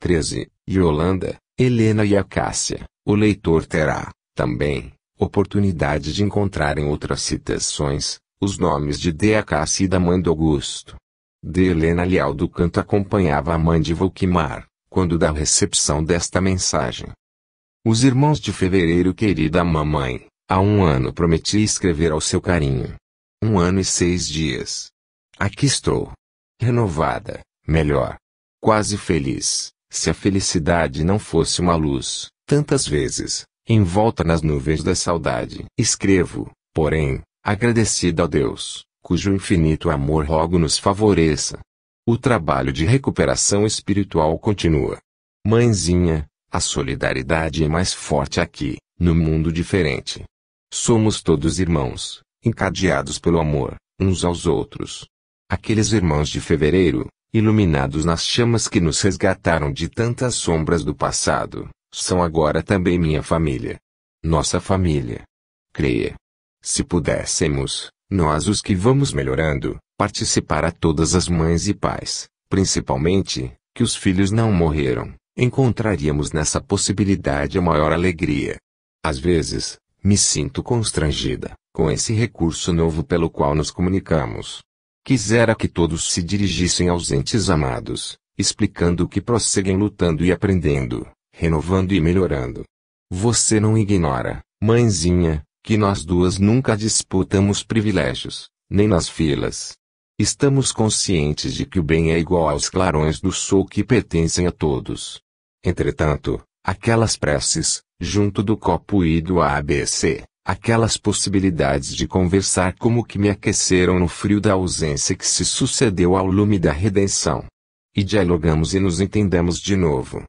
13. Yolanda, Helena e Acácia. O leitor terá, também, oportunidade de encontrar em outras citações, os nomes de D. Acácia e da mãe do Augusto. D. Helena Leal do Canto acompanhava a mãe de Volkmar, quando da recepção desta mensagem. Os irmãos de fevereiro. Querida mamãe, há 1 ano prometi escrever ao seu carinho. 1 ano e 6 dias. Aqui estou. Renovada, melhor. Quase feliz, se a felicidade não fosse uma luz, tantas vezes, envolta nas nuvens da saudade. Escrevo, porém, agradecida a Deus, cujo infinito amor rogo nos favoreça. O trabalho de recuperação espiritual continua. Mãezinha, a solidariedade é mais forte aqui, no mundo diferente. Somos todos irmãos, encadeados pelo amor, uns aos outros. Aqueles irmãos de fevereiro, iluminados nas chamas que nos resgataram de tantas sombras do passado, são agora também minha família. Nossa família. Creia. Se pudéssemos, nós os que vamos melhorando, participar a todas as mães e pais, principalmente, que os filhos não morreram, encontraríamos nessa possibilidade a maior alegria. Às vezes, me sinto constrangida, com esse recurso novo pelo qual nos comunicamos. Quisera que todos se dirigissem aos entes amados, explicando que prosseguem lutando e aprendendo, renovando e melhorando. Você não ignora, mãezinha, que nós duas nunca disputamos privilégios, nem nas filas. Estamos conscientes de que o bem é igual aos clarões do sol que pertencem a todos. Entretanto, aquelas preces, junto do copo e do ABC, aquelas possibilidades de conversar como que me aqueceram no frio da ausência que se sucedeu ao lume da redenção. E dialogamos e nos entendemos de novo.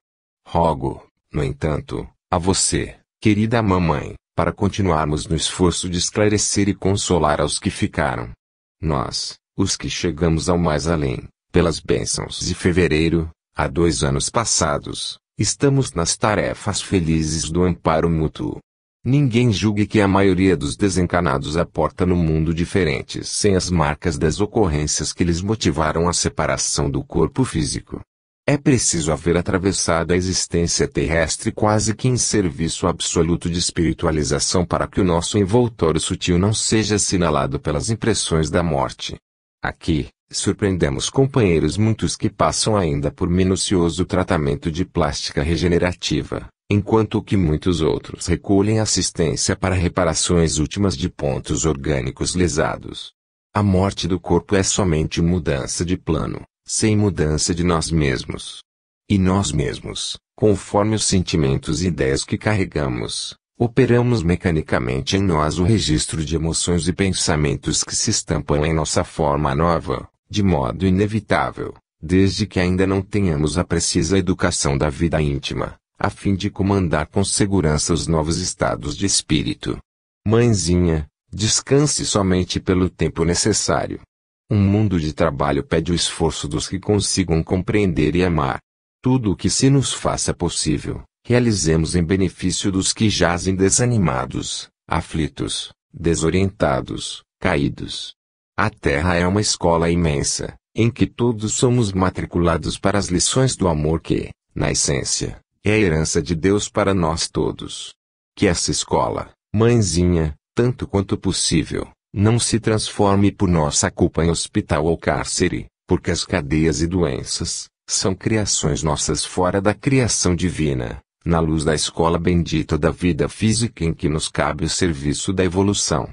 Rogo, no entanto, a você, querida mamãe, para continuarmos no esforço de esclarecer e consolar aos que ficaram. Nós, os que chegamos ao mais além, pelas bênçãos de fevereiro, há 2 anos passados, estamos nas tarefas felizes do amparo mútuo. Ninguém julgue que a maioria dos desencarnados aporta no mundo diferentes sem as marcas das ocorrências que lhes motivaram a separação do corpo físico. É preciso haver atravessado a existência terrestre quase que em serviço absoluto de espiritualização para que o nosso envoltório sutil não seja assinalado pelas impressões da morte. Aqui, surpreendemos companheiros muitos que passam ainda por minucioso tratamento de plástica regenerativa, enquanto que muitos outros recolhem assistência para reparações últimas de pontos orgânicos lesados. A morte do corpo é somente mudança de plano, sem mudança de nós mesmos. E nós mesmos, conforme os sentimentos e ideias que carregamos, operamos mecanicamente em nós o registro de emoções e pensamentos que se estampam em nossa forma nova, de modo inevitável, desde que ainda não tenhamos a precisa educação da vida íntima, a fim de comandar com segurança os novos estados de espírito. Mãezinha, descanse somente pelo tempo necessário. Um mundo de trabalho pede o esforço dos que consigam compreender e amar. Tudo o que se nos faça possível, realizemos em benefício dos que jazem desanimados, aflitos, desorientados, caídos. A Terra é uma escola imensa, em que todos somos matriculados para as lições do amor que, na essência, é a herança de Deus para nós todos. Que essa escola, mãezinha, tanto quanto possível, não se transforme por nossa culpa em hospital ou cárcere, porque as cadeias e doenças são criações nossas fora da criação divina, na luz da escola bendita da vida física em que nos cabe o serviço da evolução.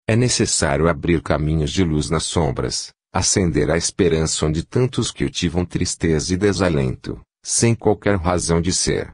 É necessário abrir caminhos de luz nas sombras, acender a esperança onde tantos cultivam tristeza e desalento, sem qualquer razão de ser.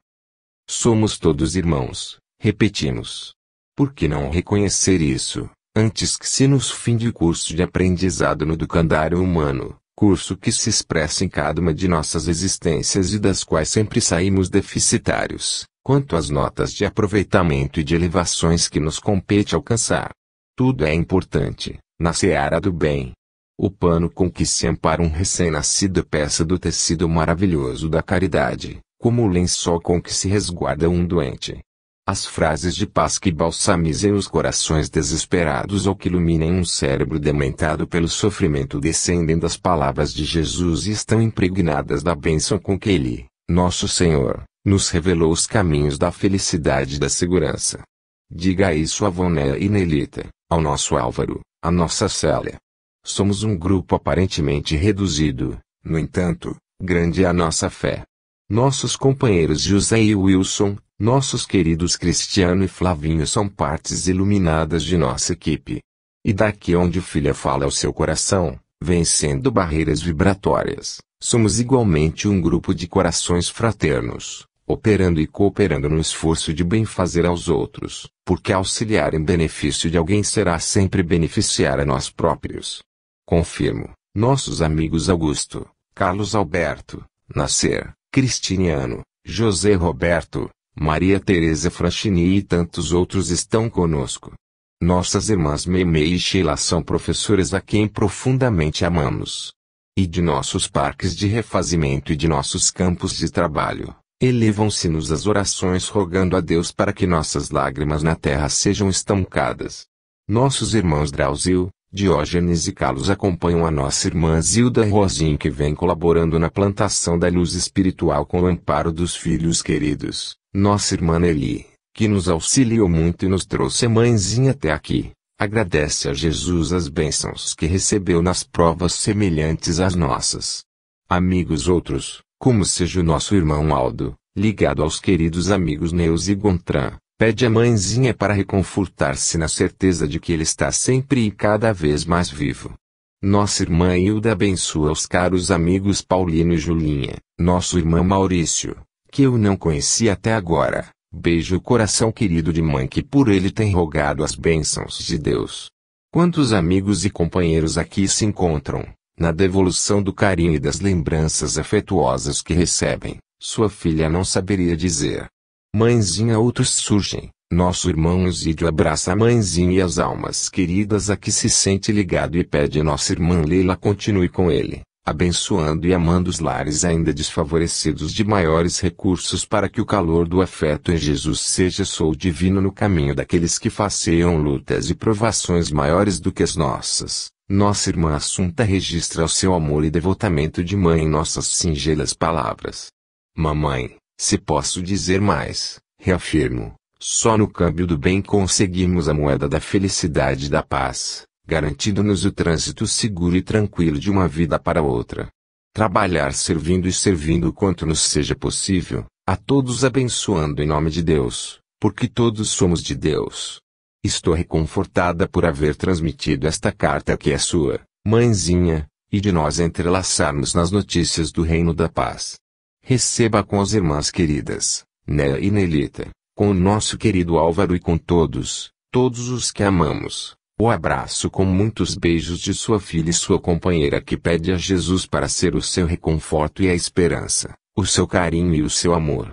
Somos todos irmãos, Repetimos. Por que não reconhecer isso, antes que se nos finde o curso de aprendizado no educandário humano, curso que se expressa em cada uma de nossas existências e das quais sempre saímos deficitários, quanto às notas de aproveitamento e de elevações que nos compete alcançar. Tudo é importante, na seara do bem. O pano com que se ampara um recém-nascido é peça do tecido maravilhoso da caridade, como o lençol com que se resguarda um doente. As frases de paz que balsamizem os corações desesperados ou que iluminem um cérebro dementado pelo sofrimento descendem das palavras de Jesus e estão impregnadas da bênção com que Ele, nosso Senhor, nos revelou os caminhos da felicidade e da segurança. Diga isso a Vonéia e Nelita, ao nosso Álvaro, à nossa Célia. Somos um grupo aparentemente reduzido, no entanto, grande é a nossa fé. Nossos companheiros José e Wilson, nossos queridos Cristiano e Flavinho são partes iluminadas de nossa equipe. E daqui onde o filho fala ao seu coração, vencendo barreiras vibratórias, somos igualmente um grupo de corações fraternos, operando e cooperando no esforço de bem fazer aos outros, porque auxiliar em benefício de alguém será sempre beneficiar a nós próprios. Confirmo, nossos amigos Augusto, Carlos Alberto, Nascer, Cristiniano, José Roberto, Maria Teresa Franchini e tantos outros estão conosco. Nossas irmãs Meimei e Sheila são professoras a quem profundamente amamos. E de nossos parques de refazimento e de nossos campos de trabalho, elevam-se-nos as orações rogando a Deus para que nossas lágrimas na terra sejam estancadas. Nossos irmãos Drauzio, Diógenes e Carlos acompanham a nossa irmã Zilda Rosim que vem colaborando na plantação da luz espiritual com o amparo dos filhos queridos, nossa irmã Nelly, que nos auxiliou muito e nos trouxe a mãezinha até aqui, agradece a Jesus as bênçãos que recebeu nas provas semelhantes às nossas. Amigos outros, como seja o nosso irmão Aldo, ligado aos queridos amigos Neus e Gontran, pede a mãezinha para reconfortar-se na certeza de que ele está sempre e cada vez mais vivo. Nossa irmã Hilda abençoa os caros amigos Paulino e Julinha, nosso irmão Maurício, que eu não conhecia até agora. Beijo o coração querido de mãe que por ele tem rogado as bênçãos de Deus. Quantos amigos e companheiros aqui se encontram, na devolução do carinho e das lembranças afetuosas que recebem, sua filha não saberia dizer. Mãezinha outros surgem, nosso irmão Osídio abraça a mãezinha e as almas queridas a que se sente ligado e pede a nossa irmã Leila continue com ele, abençoando e amando os lares ainda desfavorecidos de maiores recursos para que o calor do afeto em Jesus seja sol divino no caminho daqueles que faceiam lutas e provações maiores do que as nossas. Nossa irmã Assunta registra o seu amor e devotamento de mãe em nossas singelas palavras. Mamãe, se posso dizer mais, reafirmo, só no câmbio do bem conseguimos a moeda da felicidade e da paz, garantindo-nos o trânsito seguro e tranquilo de uma vida para outra. Trabalhar servindo e servindo o quanto nos seja possível, a todos abençoando em nome de Deus, porque todos somos de Deus. Estou reconfortada por haver transmitido esta carta que é sua, mãezinha, e de nós entrelaçarmos nas notícias do Reino da Paz. Receba com as irmãs queridas, Néa e Nelita, com o nosso querido Álvaro e com todos os que amamos, o abraço com muitos beijos de sua filha e sua companheira que pede a Jesus para ser o seu reconforto e a esperança, o seu carinho e o seu amor.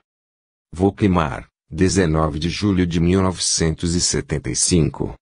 Volquemar, 19 de julho de 1975.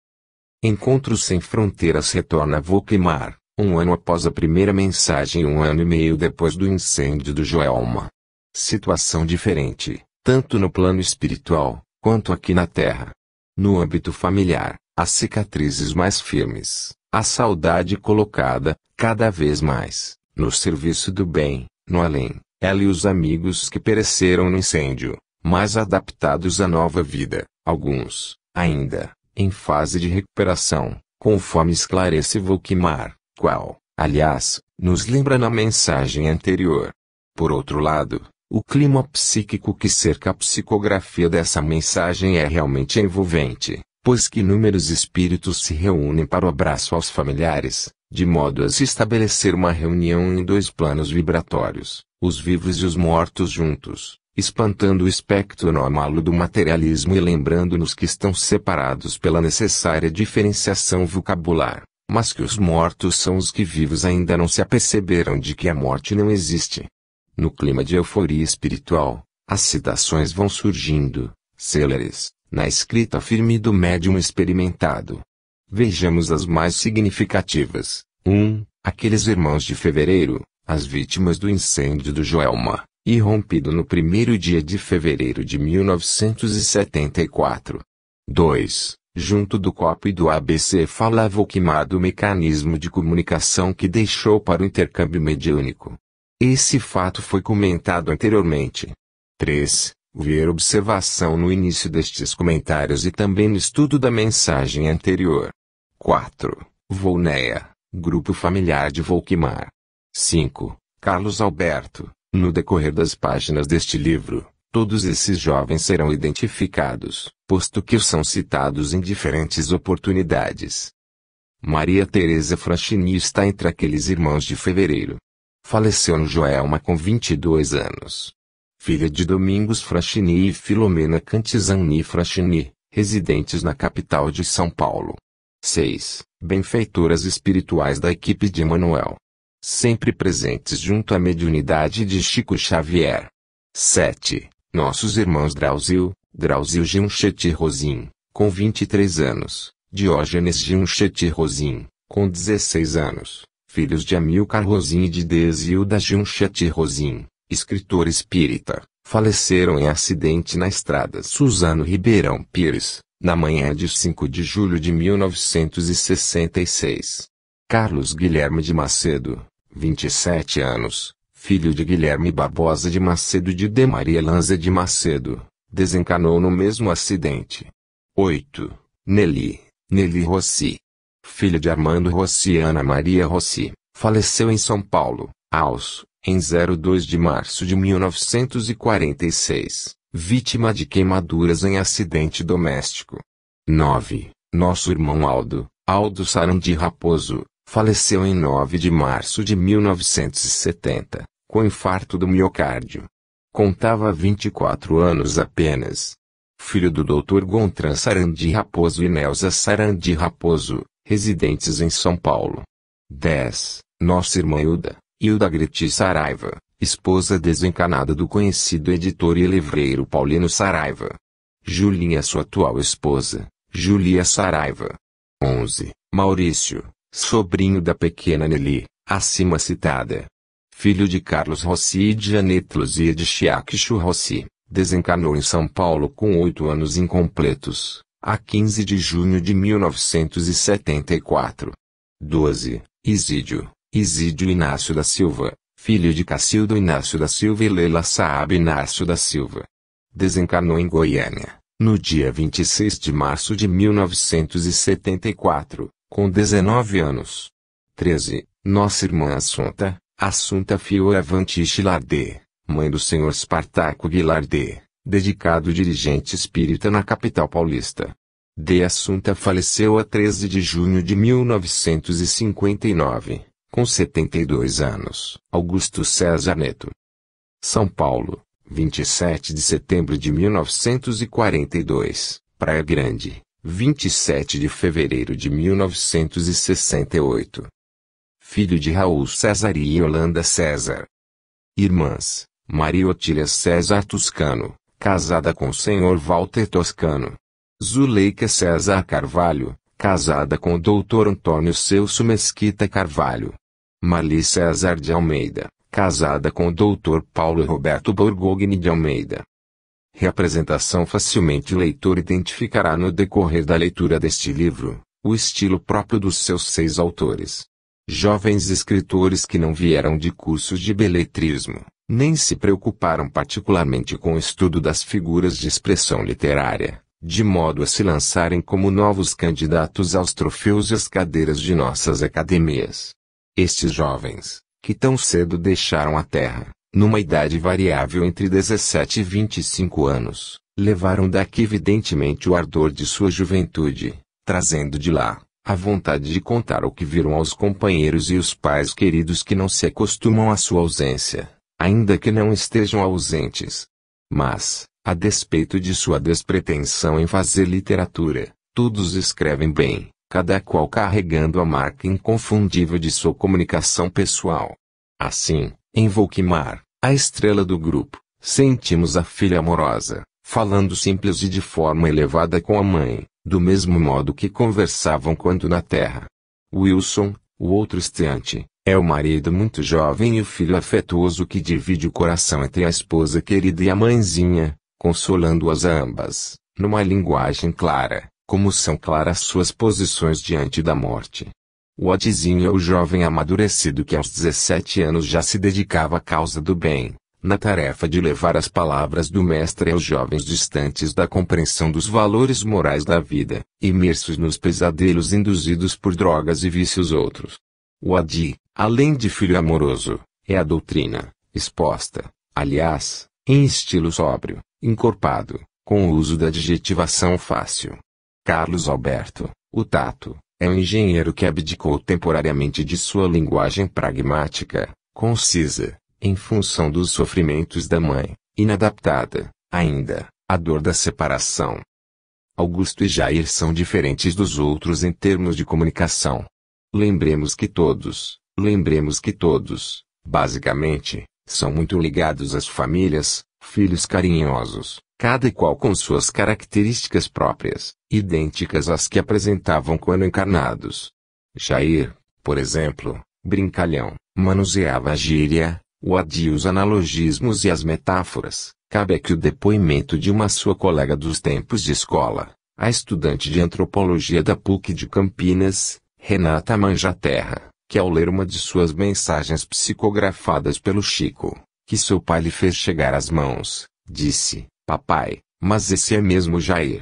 Encontros Sem Fronteiras retorna a Volquemar, um ano após a primeira mensagem e um ano e meio depois do incêndio do Joelma. Situação diferente, tanto no plano espiritual, quanto aqui na Terra. No âmbito familiar, as cicatrizes mais firmes, a saudade colocada, cada vez mais, no serviço do bem, no além, ela e os amigos que pereceram no incêndio, mais adaptados à nova vida, alguns, ainda, em fase de recuperação, conforme esclarece Volquemar, qual, aliás, nos lembra na mensagem anterior. Por outro lado, o clima psíquico que cerca a psicografia dessa mensagem é realmente envolvente, pois que inúmeros espíritos se reúnem para o abraço aos familiares, de modo a se estabelecer uma reunião em dois planos vibratórios, os vivos e os mortos juntos, espantando o espectro anômalo do materialismo e lembrando-nos que estão separados pela necessária diferenciação vocabular, mas que os mortos são os que vivos ainda não se aperceberam de que a morte não existe. No clima de euforia espiritual, as citações vão surgindo, céleres, na escrita firme do médium experimentado. Vejamos as mais significativas. 1. Aqueles irmãos de fevereiro, as vítimas do incêndio do Joelma, irrompido no primeiro dia de fevereiro de 1974. 2. Junto do copo e do ABC falava o queimado mecanismo de comunicação que deixou para o intercâmbio mediúnico. Esse fato foi comentado anteriormente. 3. Ver observação no início destes comentários e também no estudo da mensagem anterior. 4. Volnéia, grupo familiar de Volquimar. 5. Carlos Alberto. No decorrer das páginas deste livro, todos esses jovens serão identificados, posto que são citados em diferentes oportunidades. Maria Teresa Franchini está entre aqueles irmãos de fevereiro. Faleceu no Joelma com 22 anos. Filha de Domingos Franchini e Filomena Cantizani Franchini, residentes na capital de São Paulo. 6. Benfeitoras espirituais da equipe de Emanuel. Sempre presentes junto à mediunidade de Chico Xavier. 7. Nossos irmãos Drauzio Giunchetti Rosim, com 23 anos, Diógenes Giunchetti Rosim, com 16 anos, filhos de Amilcar Rosim e de Desilda Giunchetti Rosim, escritor espírita, faleceram em acidente na estrada Suzano Ribeirão Pires, na manhã de 5 de julho de 1966. Carlos Guilherme de Macedo, 27 anos, filho de Guilherme Barbosa de Macedo e de Maria Lanza de Macedo, desencanou no mesmo acidente. 8. Nelly Rossi, filha de Armando Rossi e Ana Maria Rossi, faleceu em São Paulo, em 02 de março de 1946, vítima de queimaduras em acidente doméstico. 9. Nosso irmão Aldo Sarandi Raposo, faleceu em 9 de março de 1970, com infarto do miocárdio. Contava 24 anos apenas. Filho do Dr. Gontran Sarandi Raposo e Nelza Sarandi Raposo, residentes em São Paulo. 10. Nossa irmã Hilda Greti Saraiva, esposa desencanada do conhecido editor e livreiro Paulino Saraiva. Julinha, sua atual esposa, Julia Saraiva. 11. Maurício, sobrinho da pequena Nelly, acima citada. Filho de Carlos Rossi e de Janete Luzia de Chiaquichu Rossi, desencanou em São Paulo com 8 anos incompletos, a 15 de junho de 1974. 12. Isídio Inácio da Silva, filho de Cacildo Inácio da Silva e Leila Saab Inácio da Silva. Desencanou em Goiânia, no dia 26 de março de 1974, com 19 anos. 13. Nossa irmã Assunta Fioravanti Gilardê, mãe do senhor Spartaco Guilardê, dedicado dirigente espírita na capital paulista. Assunta faleceu a 13 de junho de 1959, com 72 anos. Augusto César Neto. São Paulo, 27 de setembro de 1942, Praia Grande, 27 de fevereiro de 1968. Filho de Raul César e Yolanda César. Irmãs: Maria Otília César Toscano, casada com o senhor Walter Toscano. Zuleika César Carvalho, casada com o Dr. Antônio Celso Mesquita Carvalho. Marli César de Almeida, casada com o Dr. Paulo Roberto Borgogni de Almeida. Reapresentação: facilmente o leitor identificará no decorrer da leitura deste livro, o estilo próprio dos seus 6 autores. Jovens escritores que não vieram de cursos de beletrismo, nem se preocuparam particularmente com o estudo das figuras de expressão literária, de modo a se lançarem como novos candidatos aos troféus e às cadeiras de nossas academias. Estes jovens, que tão cedo deixaram a terra, numa idade variável entre 17 e 25 anos, levaram daqui evidentemente o ardor de sua juventude, trazendo de lá a vontade de contar o que viram aos companheiros e os pais queridos que não se acostumam à sua ausência, ainda que não estejam ausentes. Mas, a despeito de sua despretensão em fazer literatura, todos escrevem bem, cada qual carregando a marca inconfundível de sua comunicação pessoal. Assim, em Volkmar, a estrela do grupo, sentimos a filha amorosa, falando simples e de forma elevada com a mãe, do mesmo modo que conversavam quando na terra. Wilson, o outro estreante, é o marido muito jovem e o filho afetuoso que divide o coração entre a esposa querida e a mãezinha, consolando-as a ambas, numa linguagem clara, como são claras suas posições diante da morte. O Odzinho é o jovem amadurecido que aos 17 anos já se dedicava à causa do bem, na tarefa de levar as palavras do mestre aos jovens distantes da compreensão dos valores morais da vida, imersos nos pesadelos induzidos por drogas e vícios outros. O Adi, além de filho amoroso, é a doutrina, exposta, aliás, em estilo sóbrio, encorpado, com o uso da adjetivação fácil. Carlos Alberto, o tato, é um engenheiro que abdicou temporariamente de sua linguagem pragmática, concisa, em função dos sofrimentos da mãe, inadaptada, ainda, à dor da separação. Augusto e Jair são diferentes dos outros em termos de comunicação. Lembremos que todos, basicamente, são muito ligados às famílias, filhos carinhosos, cada qual com suas características próprias, idênticas às que apresentavam quando encarnados. Jair, por exemplo, brincalhão, manuseava a gíria, o Adi os analogismos e as metáforas. Cabe aqui o depoimento de uma sua colega dos tempos de escola, a estudante de antropologia da PUC de Campinas, Renata Manjaterra, que ao ler uma de suas mensagens psicografadas pelo Chico, que seu pai lhe fez chegar às mãos, disse: "Papai, mas esse é mesmo Jair."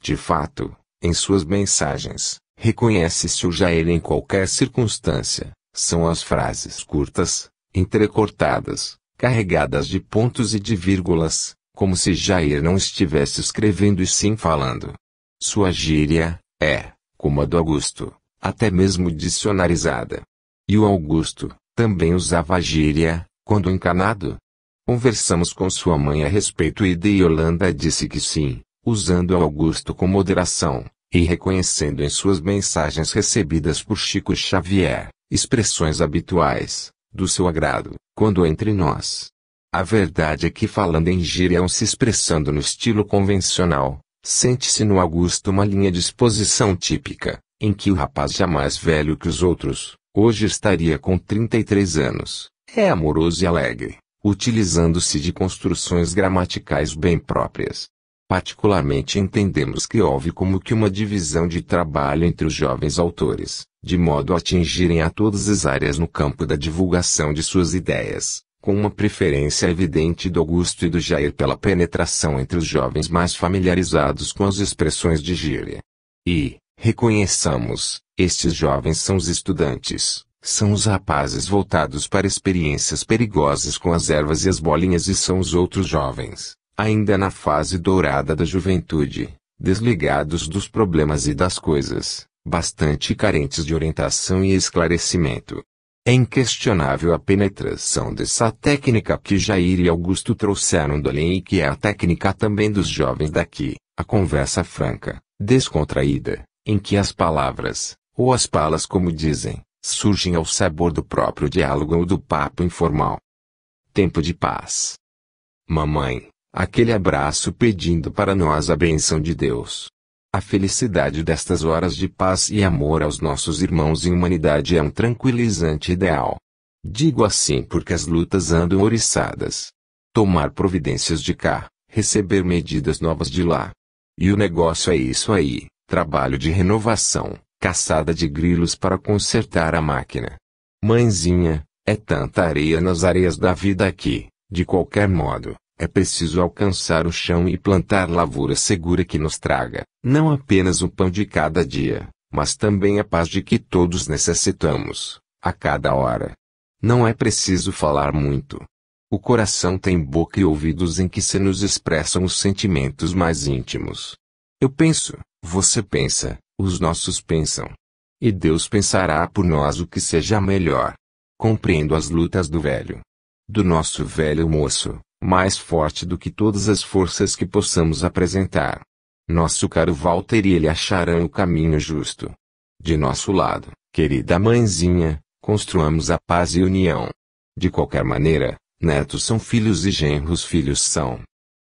De fato, em suas mensagens, reconhece-se o Jair em qualquer circunstância. São as frases curtas, entrecortadas, carregadas de pontos e de vírgulas, como se Jair não estivesse escrevendo e sim falando. Sua gíria é, como a do Augusto, até mesmo dicionarizada. E o Augusto também usava a gíria, quando encanado. Conversamos com sua mãe a respeito e de Yolanda disse que sim, usando o Augusto com moderação, e reconhecendo em suas mensagens recebidas por Chico Xavier, expressões habituais, do seu agrado, quando entre nós. A verdade é que falando em gíria se expressando no estilo convencional, sente-se no Augusto uma linha de exposição típica, em que o rapaz já mais velho que os outros, hoje estaria com 33 anos, é amoroso e alegre, utilizando-se de construções gramaticais bem próprias. Particularmente entendemos que houve como que uma divisão de trabalho entre os jovens autores, de modo a atingirem a todas as áreas no campo da divulgação de suas ideias, com uma preferência evidente do Augusto e do Jair pela penetração entre os jovens mais familiarizados com as expressões de gíria. E, reconheçamos, estes jovens são os estudantes, são os rapazes voltados para experiências perigosas com as ervas e as bolinhas e são os outros jovens, ainda na fase dourada da juventude, desligados dos problemas e das coisas, bastante carentes de orientação e esclarecimento. É inquestionável a penetração dessa técnica que Jair e Augusto trouxeram do além e que é a técnica também dos jovens daqui, a conversa franca, descontraída, em que as palavras, ou as palas como dizem, surgem ao sabor do próprio diálogo ou do papo informal. Tempo de paz. Mamãe, aquele abraço pedindo para nós a bênção de Deus. A felicidade destas horas de paz e amor aos nossos irmãos em humanidade é um tranquilizante ideal. Digo assim porque as lutas andam oriçadas. Tomar providências de cá, receber medidas novas de lá. E o negócio é isso aí, trabalho de renovação, caçada de grilos para consertar a máquina. Mãezinha, é tanta areia nas areias da vida aqui, de qualquer modo. É preciso alcançar o chão e plantar lavoura segura que nos traga, não apenas o pão de cada dia, mas também a paz de que todos necessitamos, a cada hora. Não é preciso falar muito. O coração tem boca e ouvidos em que se nos expressam os sentimentos mais íntimos. Eu penso, você pensa, os nossos pensam. E Deus pensará por nós o que seja melhor. Compreendo as lutas do velho. Do nosso velho moço. mais forte do que todas as forças que possamos apresentar. Nosso caro Walter e ele acharão o caminho justo. De nosso lado, querida mãezinha, construamos a paz e união. De qualquer maneira, netos são filhos e genros filhos são.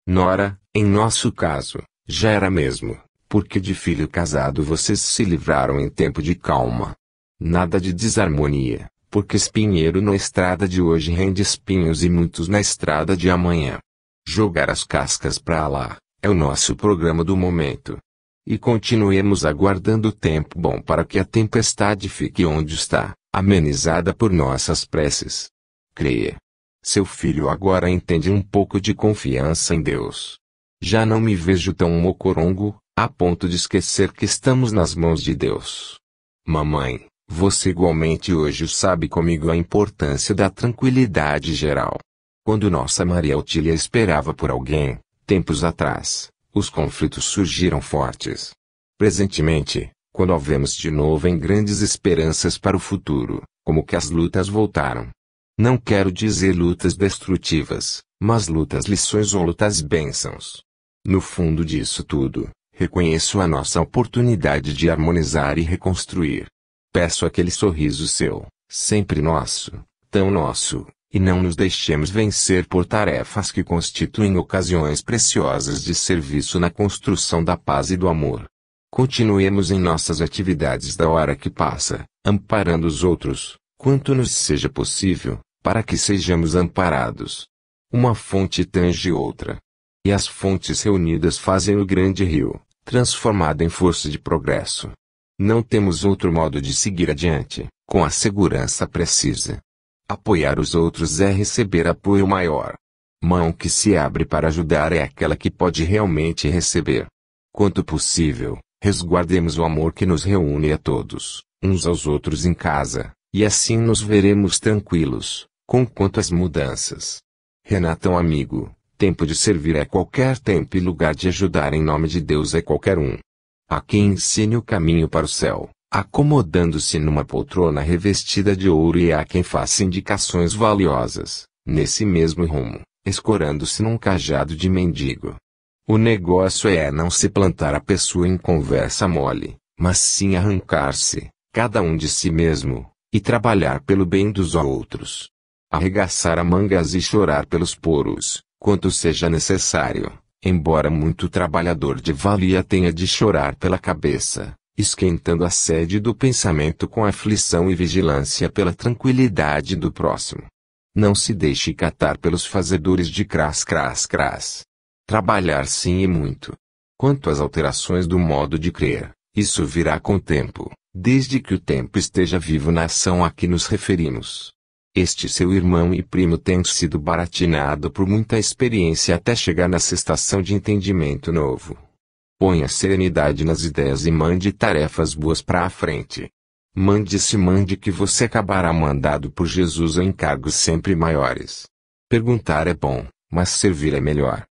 Nora, em nosso caso, já era mesmo, porque de filho casado vocês se livraram em tempo de calma. Nada de desarmonia, porque espinheiro na estrada de hoje rende espinhos e muitos na estrada de amanhã. Jogar as cascas pra lá, é o nosso programa do momento. E continuemos aguardando o tempo bom para que a tempestade fique onde está, amenizada por nossas preces. Creia. Seu filho agora entende um pouco de confiança em Deus. Já não me vejo tão mocorongo, a ponto de esquecer que estamos nas mãos de Deus. Mamãe, você igualmente hoje sabe comigo a importância da tranquilidade geral. Quando nossa Maria Otília esperava por alguém, tempos atrás, os conflitos surgiram fortes. Presentemente, quando a vemos de novo em grandes esperanças para o futuro, como que as lutas voltaram. Não quero dizer lutas destrutivas, mas lutas lições ou lutas bênçãos. No fundo disso tudo, reconheço a nossa oportunidade de harmonizar e reconstruir. Peço aquele sorriso seu, sempre nosso, tão nosso, e não nos deixemos vencer por tarefas que constituem ocasiões preciosas de serviço na construção da paz e do amor. Continuemos em nossas atividades da hora que passa, amparando os outros, quanto nos seja possível, para que sejamos amparados. Uma fonte tange outra. E as fontes reunidas fazem o grande rio, transformado em força de progresso. Não temos outro modo de seguir adiante, com a segurança precisa. Apoiar os outros é receber apoio maior. Mão que se abre para ajudar é aquela que pode realmente receber. Quanto possível, resguardemos o amor que nos reúne a todos, uns aos outros em casa, e assim nos veremos tranquilos, com quanto às mudanças. Renatão amigo, tempo de servir é qualquer tempo e lugar de ajudar em nome de Deus é qualquer um. Há quem ensine o caminho para o céu, acomodando-se numa poltrona revestida de ouro e há quem faça indicações valiosas, nesse mesmo rumo, escorando-se num cajado de mendigo. O negócio é não se plantar a pessoa em conversa mole, mas sim arrancar-se, cada um de si mesmo, e trabalhar pelo bem dos outros. Arregaçar a mangas e chorar pelos poros, quanto seja necessário, embora muito trabalhador de valia tenha de chorar pela cabeça, esquentando a sede do pensamento com aflição e vigilância pela tranquilidade do próximo. Não se deixe catar pelos fazedores de cras. Trabalhar sim e muito. Quanto às alterações do modo de crer, isso virá com o tempo, desde que o tempo esteja vivo na ação a que nos referimos. Este seu irmão e primo tem sido baratinado por muita experiência até chegar nessa estação de entendimento novo. Ponha serenidade nas ideias e mande tarefas boas para a frente. Mande que você acabará mandado por Jesus a encargos sempre maiores. Perguntar é bom, mas servir é melhor.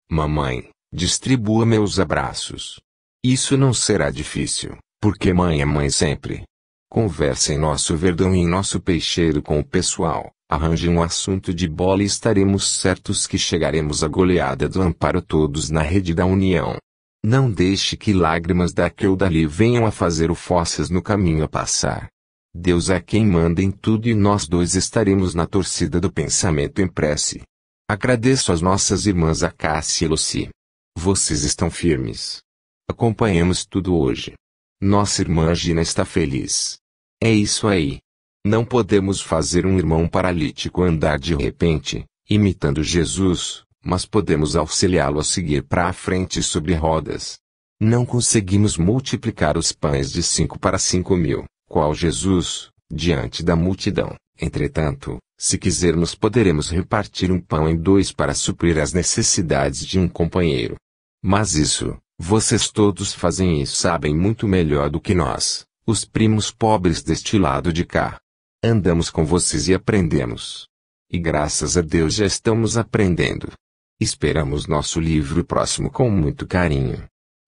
Mamãe, distribua meus abraços. Isso não será difícil, porque mãe é mãe sempre. Converse em nosso Verdão e em nosso Peixeiro com o pessoal, arranje um assunto de bola e estaremos certos que chegaremos à goleada do amparo todos na rede da união. Não deixe que lágrimas daqui ou dali venham a fazer o Fossas no caminho a passar. Deus é quem manda em tudo e nós dois estaremos na torcida do pensamento em prece. Agradeço às nossas irmãs Acácia e Lucy. Vocês estão firmes. Acompanhamos tudo hoje. Nossa irmã Gina está feliz. É isso aí. Não podemos fazer um irmão paralítico andar de repente, imitando Jesus, mas podemos auxiliá-lo a seguir para a frente sobre rodas. Não conseguimos multiplicar os pães de 5 para 5.000, qual Jesus, diante da multidão. Entretanto, se quisermos poderemos repartir um pão em 2 para suprir as necessidades de um companheiro. Mas isso, vocês todos fazem e sabem muito melhor do que nós, os primos pobres deste lado de cá. Andamos com vocês e aprendemos. E graças a Deus já estamos aprendendo. Esperamos nosso livro próximo com muito carinho.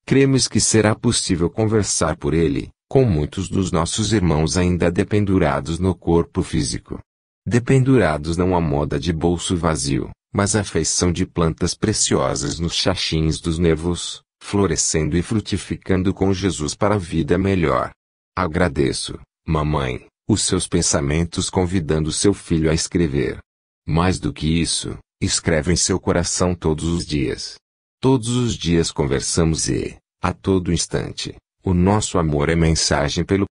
Cremos que será possível conversar por ele, com muitos dos nossos irmãos ainda dependurados no corpo físico. Dependurados não à moda de bolso vazio, mas a feição de plantas preciosas nos xaxins dos nervos, florescendo e frutificando com Jesus para a vida melhor. Agradeço, mamãe, os seus pensamentos convidando seu filho a escrever. Mais do que isso, escreve em seu coração todos os dias. Todos os dias conversamos e, a todo instante, o nosso amor é mensagem pelo